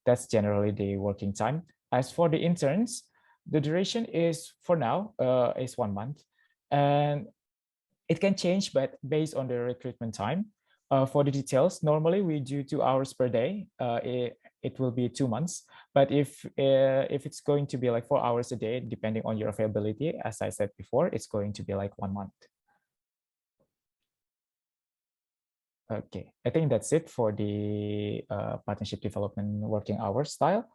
That's generally the working time. As for the interns, the duration is for now is 1 month. And It can change, but based on the recruitment time. For the details, normally we do 2 hours per day. It will be 2 months. But if it's going to be like 4 hours a day, depending on your availability, as I said before, it's going to be like 1 month. Okay, I think that's it for the partnership development working hours style.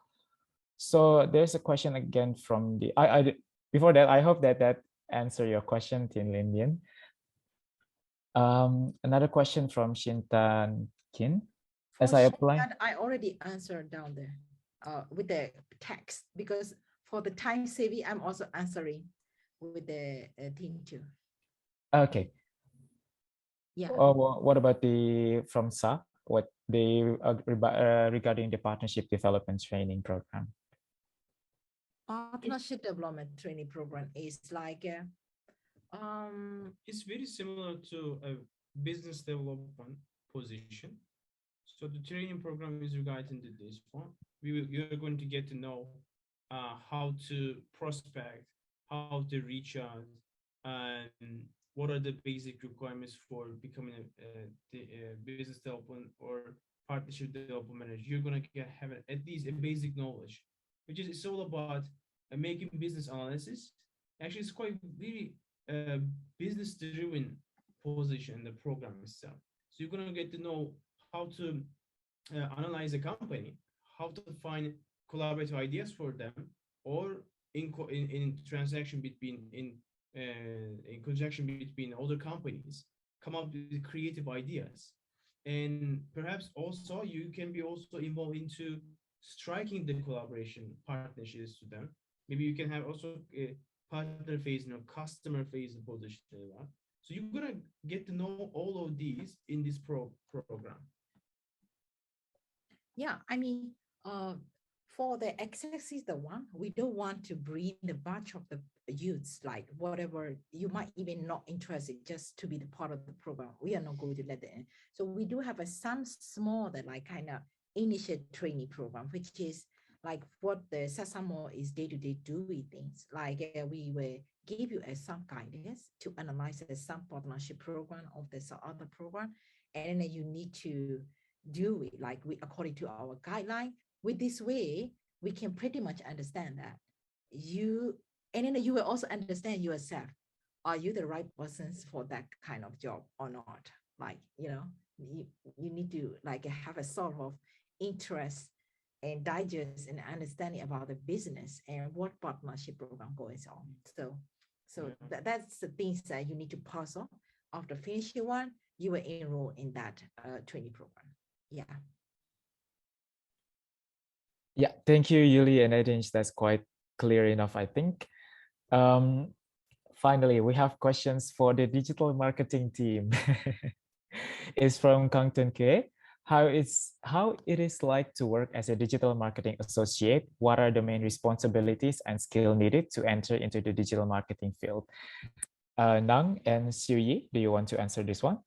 So there's a question again from the, before that, I hope that answer your question, Tin Lin Lien. Another question from Shintan Kin. As I apply, I already answered down there with the text, because for the time saving, I'm also answering with the thing too. Okay. Yeah. What about the from Sa? What they regarding the partnership development training program? Partnership development training program is like it's very similar to a business development position. So the training program is regarding to this one. You're going to get to know how to prospect, how to reach out, and what are the basic requirements for becoming a business development or partnership development manager. You're going to have at least a basic knowledge, which is it's all about making business analysis. Actually, it's quite really business driven position in the program itself. So you're going to get to know how to analyze a company, how to find collaborative ideas for them, or in transaction between in conjunction between other companies, come up with creative ideas. And perhaps also you can be also involved into striking the collaboration partnerships to them. Maybe you can have also a partner phase, customer phase position. So you're gonna get to know all of these in this program. Yeah, I mean, for the exercise, the one we don't want to bring the bunch of the youths, like whatever you might even not interested, just to be the part of the program. We are not going to let them in. So we do have some small that like kind of initial training program, which is like what the Sasamo is day-to-day doing things. Like we will give you some guidance to analyze some partnership program of this other program, and then you need to do it like we according to our guideline. With this way, we can pretty much understand that you, and then you will also understand yourself. Are you the right persons for that kind of job or not? Like, you need to like have a sort of interest and digest and understanding about the business and what partnership program goes on. So that's the things that you need to pass on. After finishing one, you will enroll in that training program. Yeah. Yeah, thank you, Yuli and Edinch. That's quite clear enough, I think. Finally, we have questions for the digital marketing team. It's from Kang Tun Ke. How it is like to work as a digital marketing associate? What are the main responsibilities and skill needed to enter into the digital marketing field? Nang and Siu Yi, do you want to answer this one?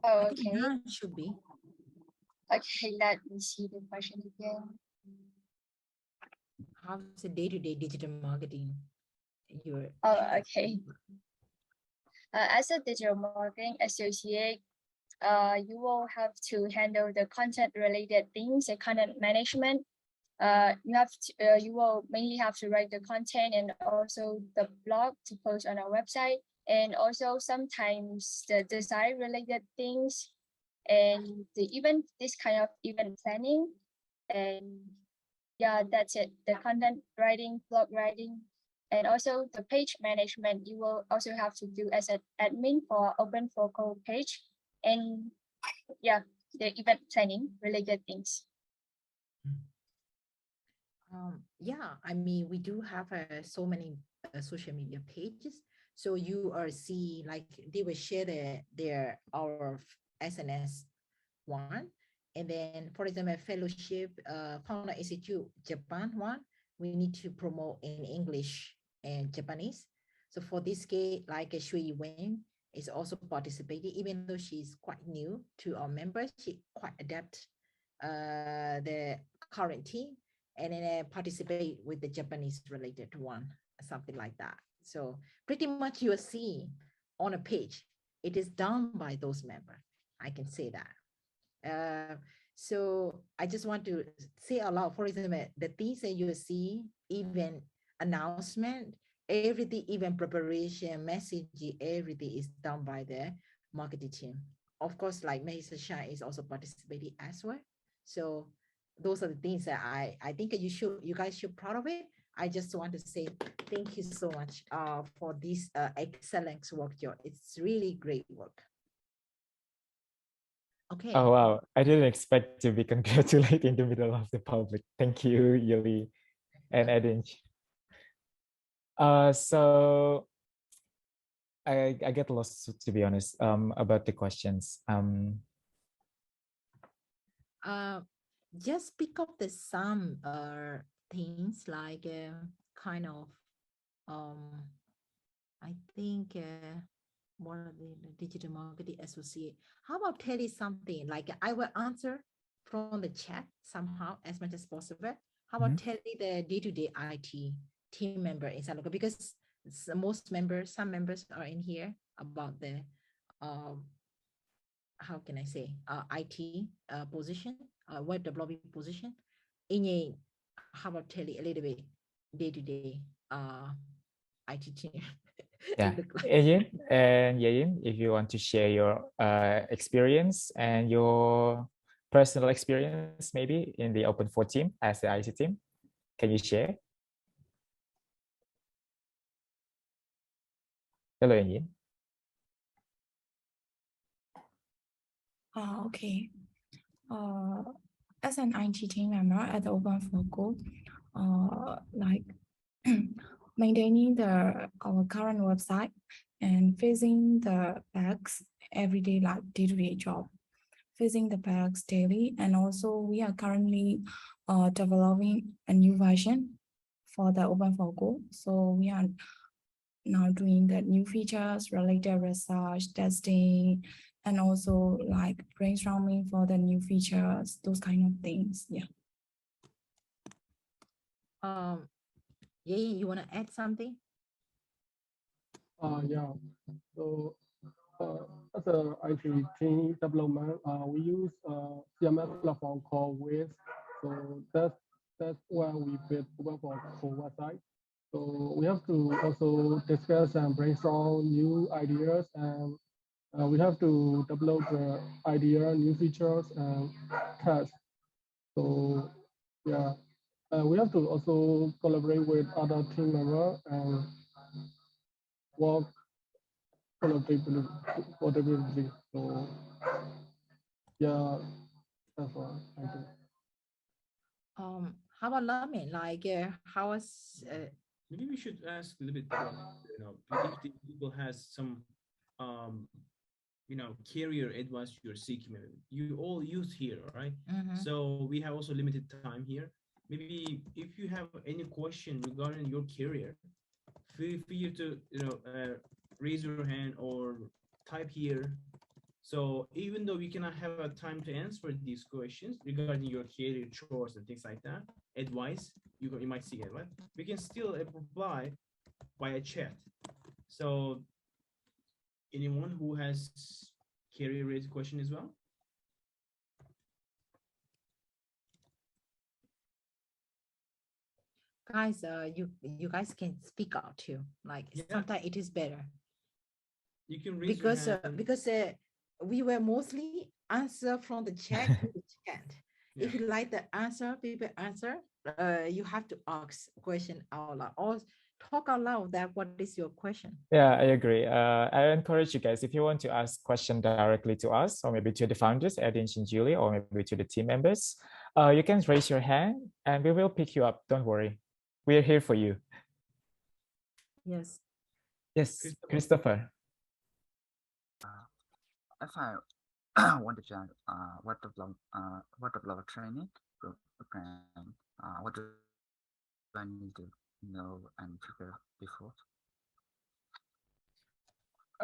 Oh, okay. Should be. Okay, let me see the question again. How's the day-to-day digital marketing? Okay. As a digital marketing associate, you will have to handle the content-related things, the content management. You will mainly have to write the content and also the blog to post on our website, and also sometimes the design-related things, and this kind of event planning. And yeah, that's it. The content writing, blog writing, and also the page management. You will also have to do as an admin for Open Focal page, and yeah, the event planning related things. Yeah, I mean, we do have so many social media pages. So you are see like they will share our SNS one, and then for example fellowship Founder Institute Japan one, we need to promote in English and Japanese. So for this case, like Shui Wen is also participating, even though she's quite new to our members, she quite adapt the current team, and then participate with the Japanese related one. something like that. So pretty much you will see on a page, it is done by those members. I can say that. So I just want to say aloud, for example, the things that you see, even announcement, everything, even preparation, messaging, everything is done by the marketing team. Of course, like Mr. Shah is also participating as well. So those are the things that I think you guys should proud of it. I just want to say thank you so much for this excellent work, Joe. It's really great work. Okay. Oh, wow. I didn't expect to be congratulated in the middle of the public. Thank you, Yuli and Edinch. So I get lost, to be honest, about the questions. Just pick up the some things like kind of I think what are the digital marketing associate. How about tell you something like I will answer from the chat somehow as much as possible. How about tell you the day-to-day IT team member inside local, because some members are in here about the how can I say IT position, web development position. In a how about tell you a little bit day-to-day IT team. Yeah, Yin and Yayin, if you want to share your experience and your personal experience, maybe in the Open 4 team as the IT team, can you share? Hello, Yin. Okay. As an IT team member at the Open Focal, like maintaining our current website and facing the bugs every day, like day-to-day job, facing the bugs daily. And also we are currently developing a new version for the Open Focal. So we are now doing the new features, related research, testing, and also like brainstorming for the new features, those kind of things. Yeah. Yeah, you want to add something? Yeah. So as a IT team development, we use CMS platform called Wiz. So that's where we build for website. So we have to also discuss and brainstorm new ideas, and we have to develop the idea, new features, and test. So yeah, we have to also collaborate with other team members and work collaboratively. So yeah, that's all. Thank you. How about Lamin? Like, how was? Maybe we should ask a little bit about, if the people has some, career advice you're seeking. You all use here, right? So we have also limited time here. Maybe if you have any question regarding your career, feel free to raise your hand or type here. So even though we cannot have a time to answer these questions regarding your career choice and things like that, advice you might see it, right? We can still reply via chat. So anyone who has career related question as well? Guys, you guys can speak out too. Like sometimes it is better. You can raise your hand. Because we were mostly answer from the chat to the chat. Yeah. If you like the answer, people answer. You have to ask question out loud or talk out loud. That what is your question? Yeah, I agree. I encourage you guys, if you want to ask question directly to us, or maybe to the founders, Edinch and Julie, or maybe to the team members, you can raise your hand and we will pick you up. Don't worry. We are here for you. Yes. Yes, Christopher. If I want to join web developer training program, what do I need to know and prepare before?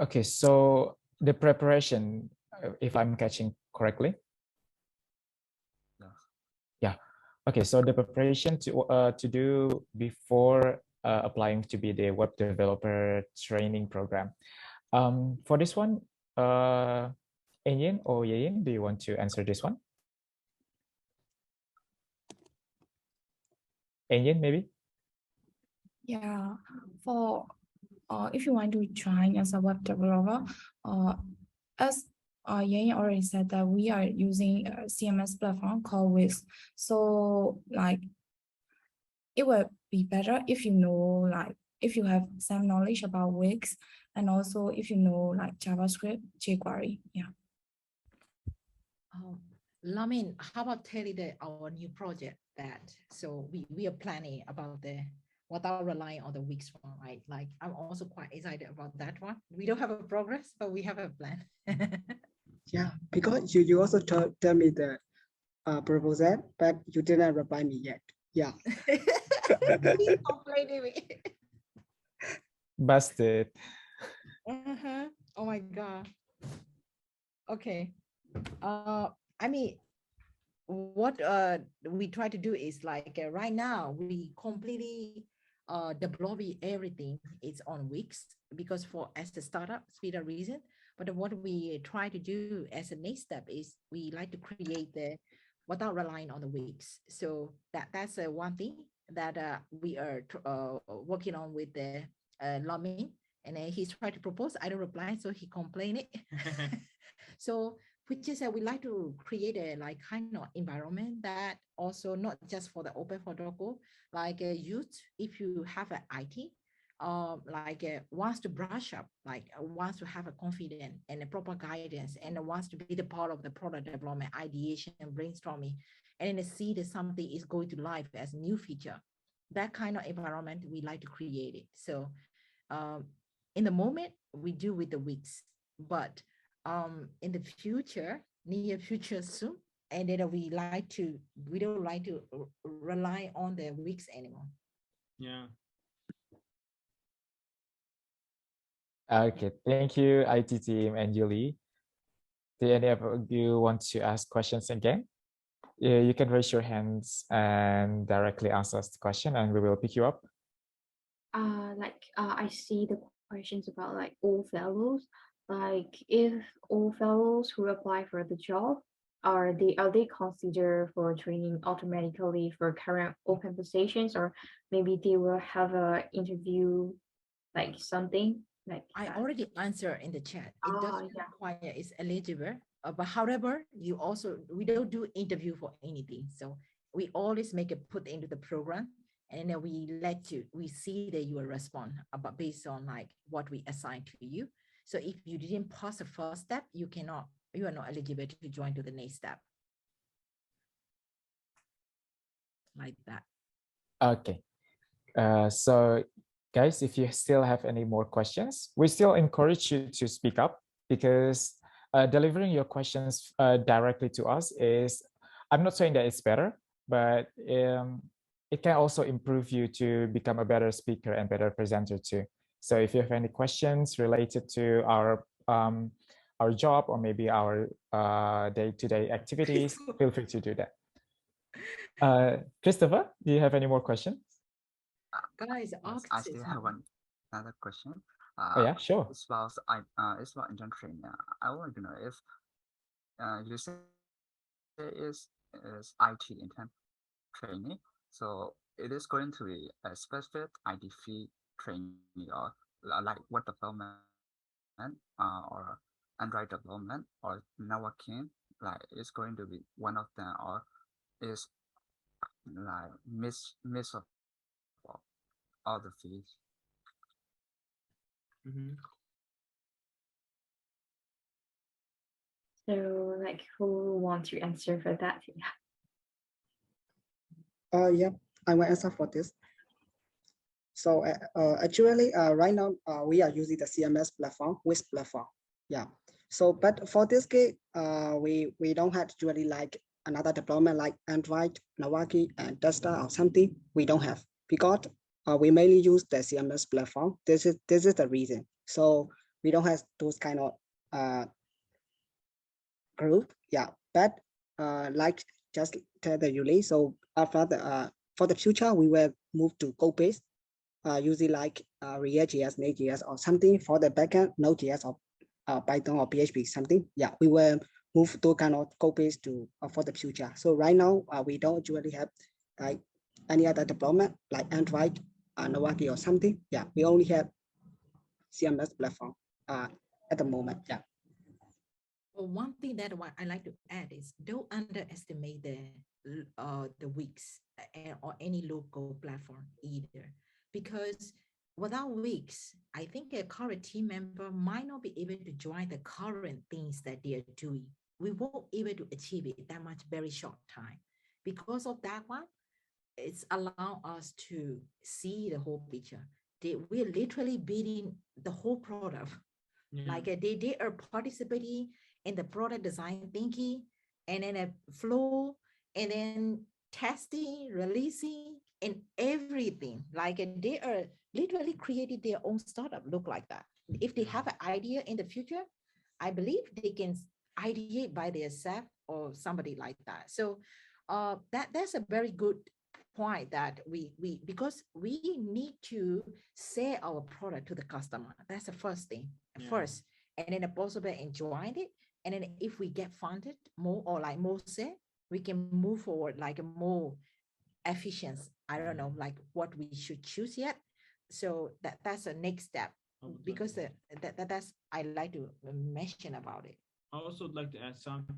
Okay, so the preparation, if I'm catching correctly. Yes. Yeah. Okay, so the preparation to do before applying to be the web developer training program. For this one, Enyin or Yayin, do you want to answer this one? Enyin, maybe? Yeah, for if you want to join as a web developer, as Yang already said that we are using a CMS platform called Wix. So like it will be better if you know if you have some knowledge about Wix and also if you know like JavaScript, jQuery. Yeah. Lamin, how about telling our new project that so we are planning about without relying on the Wix one, right? Like I'm also quite excited about that one. We don't have a progress, but we have a plan. Yeah, because you also tell me the proposal, but you didn't reply me yet. Yeah. Please complaining me. Busted. Oh my God. Okay. I mean, what we try to do is like right now we completely develop everything. It's on Wix because for as a startup speed reason. But what we try to do as a next step is we like to create without relying on the Wix. So that's one thing that we are working on with the Lamin, and he's trying to propose. I don't reply, so he complained it. So which is that we like to create a like kind of environment that also not just for the open for Doku, like a youth, if you have an IT, wants to brush up, wants to have a confidence and a proper guidance and wants to be the part of the product development, ideation and brainstorming, and then see that something is going to life as a new feature. That kind of environment we like to create it. So in the moment we do with the Wix, but in the future, near future soon, and then we don't like to rely on the Wix anymore. Yeah. Okay, thank you, IT team and Julie. Do any of you want to ask questions again? Yeah, you can raise your hands and directly ask us the question, and we will pick you up. I see the questions about like all fellows. Like if all fellows who apply for the job are they considered for training automatically for current open positions, or maybe they will have a interview like something like I that? already answered in the chat. It doesn't require it's eligible, but however, we don't do interview for anything. So we always make it put into the program, and then we see that you will respond about based on like what we assign to you. So if you didn't pass the first step, you are not eligible to join to the next step. Like that. Okay. So guys, if you still have any more questions, we still encourage you to speak up, because delivering your questions directly to us is, I'm not saying that it's better, but it can also improve you to become a better speaker and better presenter too. So if you have any questions related to our job or maybe our day-to-day activities, feel free to do that. Christopher, do you have any more questions? Guys, yes, I still have another question. Oh yeah, sure. It's about internship. I want to know if you say is IT intern training, so it is going to be a specific IT fee training or like web development or Android development or networking, like it's going to be one of them, or is like miss of all the fees. So like who wants to answer for that? Yeah, I will answer for this. So actually, right now we are using the CMS platform, Wix platform. Yeah. So, but for this case, we don't have really like another deployment like Android, Nawaki, and desktop or something. We don't have, because we mainly use the CMS platform. This is the reason. So we don't have those kind of group. Yeah. But like just tell the Yuli. So after the for the future, we will move to Go based. using like React.js, Node.js, or something for the backend, Node.js or Python or PHP, something. Yeah, we will move to kind of code base to for the future. So right now, we don't usually have like any other development like Android, Noaki or something. Yeah, we only have CMS platform at the moment. Yeah. Well, one thing that what I like to add is don't underestimate the Wix or any local platform either, because without Wix, I think a current team member might not be able to join the current things that they are doing. We won't able to achieve it that much very short time. Because of that one, it's allow us to see the whole picture. We're literally building the whole product. Like they are participating in the product design thinking, and then a flow, and then testing, releasing, and everything. Like they are literally created their own startup look like that. If they have an idea in the future, I believe they can ideate by themselves or somebody like that. So that's a very good point that we because we need to sell our product to the customer. That's the first thing first, and then the possible enjoying it, and then if we get funded more or like more say, we can move forward like a more efficient. I don't know like what we should choose yet. So that's the next step, because that's I like to mention about it. I also would like to add something.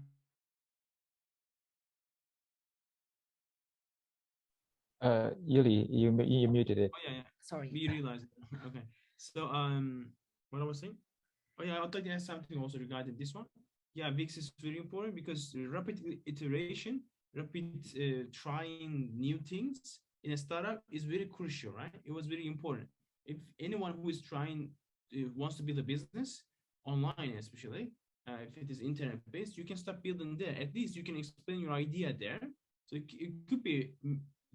Yuli, you muted it. Oh yeah. Sorry. We realized it. Okay. So what I was saying? Oh yeah, I'd like to add something also regarding this one. Yeah, VIX is very important because rapid iteration, rapid trying new things in a startup is very crucial, right? It was very important. If anyone who is trying wants to build a business online, especially if it is internet based, you can start building there. At least you can explain your idea there. So it could be.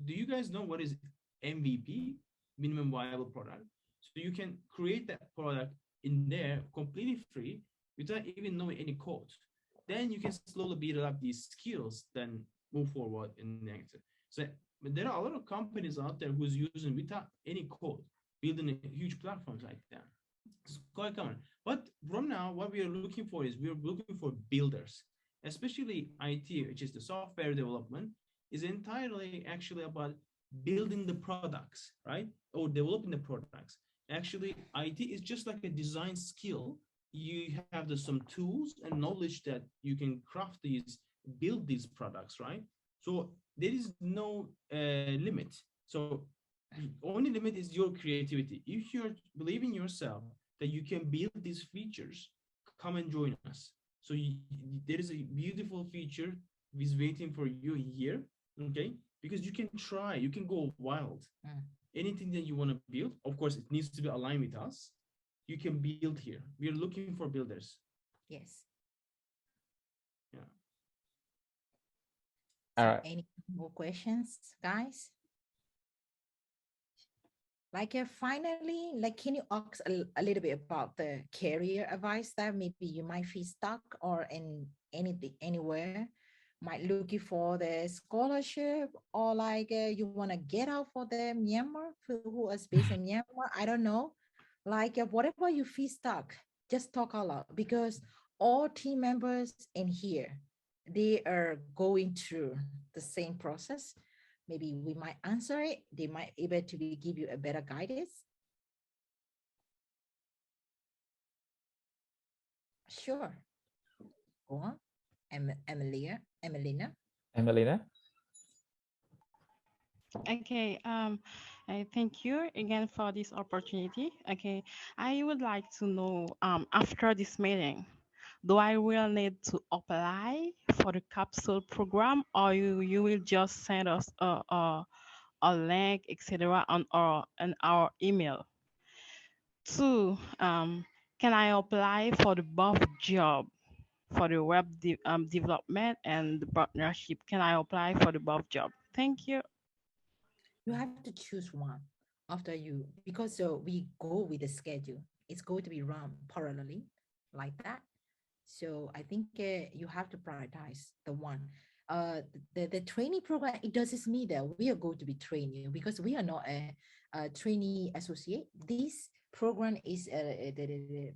Do you guys know what is MVP, minimum viable product? So you can create that product in there completely free without even knowing any code. Then you can slowly build up these skills, then move forward in next. So but there are a lot of companies out there who's using without any code, building a huge platforms like that. It's quite common. But from now, what we are looking for is we're looking for builders, especially IT, which is the software development, is entirely actually about building the products, right? Or developing the products. Actually, IT is just like a design skill. You have some tools and knowledge that you can craft these, build these products, right? So there is no limit. So the only limit is your creativity. If you believe in yourself that you can build these features, come and join us. So there is a beautiful feature is waiting for you here, okay? Because you can try, you can go wild. Anything that you want to build, of course, it needs to be aligned with us. You can build here. We are looking for builders. Yes. Yeah. All right. Any more questions, guys? Like finally, like can you ask a little bit about the career advice that maybe you might feel stuck or in anything anywhere, might looking for the scholarship, or like you want to get out for the Myanmar who is based in Myanmar? I don't know. Like whatever you feel stuck, just talk out loud, because all team members in here, they are going through the same process. Maybe we might answer it. They might able to give you a better guidance. Sure. Go on. Emelina. Emelina? Okay, I thank you again for this opportunity. Okay, I would like to know, after this meeting, do I will need to apply for the capsule program, or you will just send us a link, etc., on our email? Two, can I apply for the both job, for the web development and the partnership? Can I apply for the both job? Thank you. You have to choose one after you, because we go with the schedule. It's going to be run parallelly like that. So I think you have to prioritize the one. the trainee program, it doesn't mean that we are going to be training because we are not a trainee associate. This program is the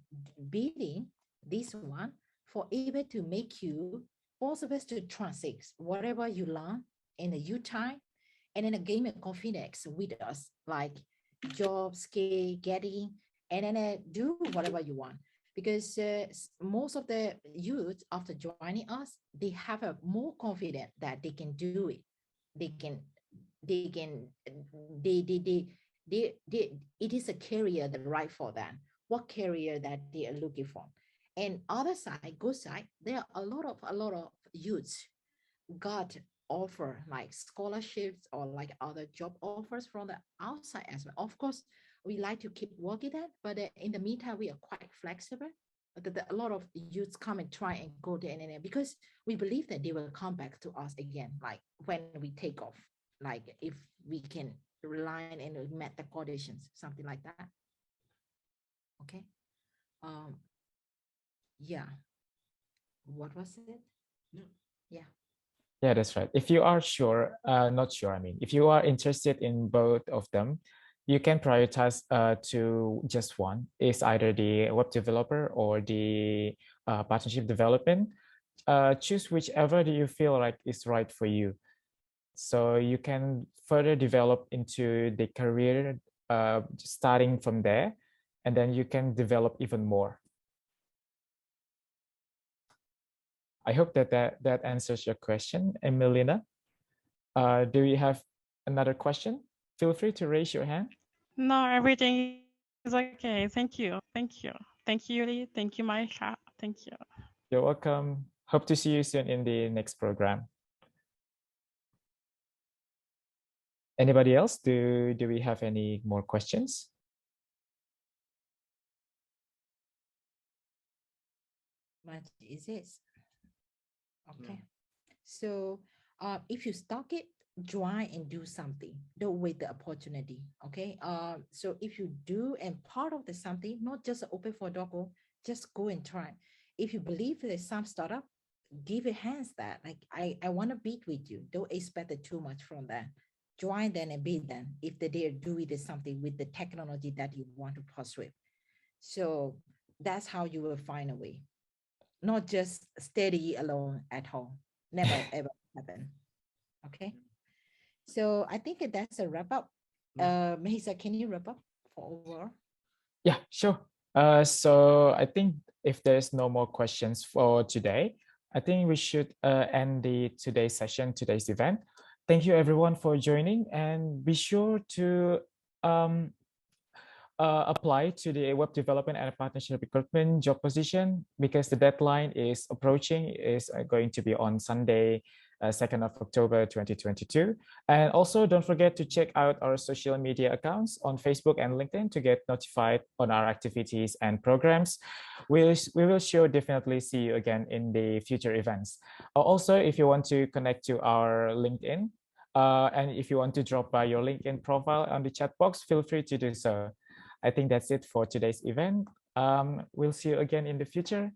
bidding, this one, for able to make you possible to translate whatever you learn in the youth time and then gain a confidence with us, like job, skill, getting, and then do whatever you want. Because most of the youth after joining us, they have a more confidence that they can do it. They can, they can, it is a career that right for them. What career that they are looking for. And other side, good side, there are a lot of youths got offer like scholarships or like other job offers from the outside as well. Of course, we like to keep working that, but in the meantime, we are quite flexible. A lot of youths come and try and go there and because we believe that they will come back to us again, like when we take off, like if we can rely and met the conditions, something like that. Okay. Yeah. What was it? No. Yeah. Yeah, that's right. If you are sure, not sure, I mean, if you are interested in both of them, you can prioritize to just one. It's either the web developer or the partnership development. Choose whichever do you feel like is right for you. So you can further develop into the career starting from there, and then you can develop even more. I hope that answers your question, Emilina. Do you have another question? Feel free to raise your hand. No, everything is okay. Thank you. Thank you. Thank you, Yuli. Thank you, Maisha. Thank you. You're welcome. Hope to see you soon in the next program. Anybody else? Do we have any more questions? Much is this. Okay. So if you stock it, try and do something. Don't wait the opportunity. Okay. So if you do and part of the something, not just open for Dogo, just go and try. If you believe there's some startup, give it hands that. Like I want to beat with you. Don't expect it too much from that. Join them and beat them if they dare do it something with the technology that you want to pursue. So that's how you will find a way. Not just steady alone at home. Never ever happen. Okay. So I think that's a wrap up. Mahisa, can you wrap up for overall? Yeah, sure. So I think if there's no more questions for today, I think we should end today's session, today's event. Thank you everyone for joining, and be sure to apply to the web development and partnership recruitment job position because the deadline is approaching, is going to be on Sunday, 2nd of October 2022. And also don't forget to check out our social media accounts on Facebook and LinkedIn to get notified on our activities and programs. We will sure definitely see you again in the future events. Also, if you want to connect to our LinkedIn, and if you want to drop by your LinkedIn profile on the chat box, feel free to do so. I think that's it for today's event. We'll see you again in the future.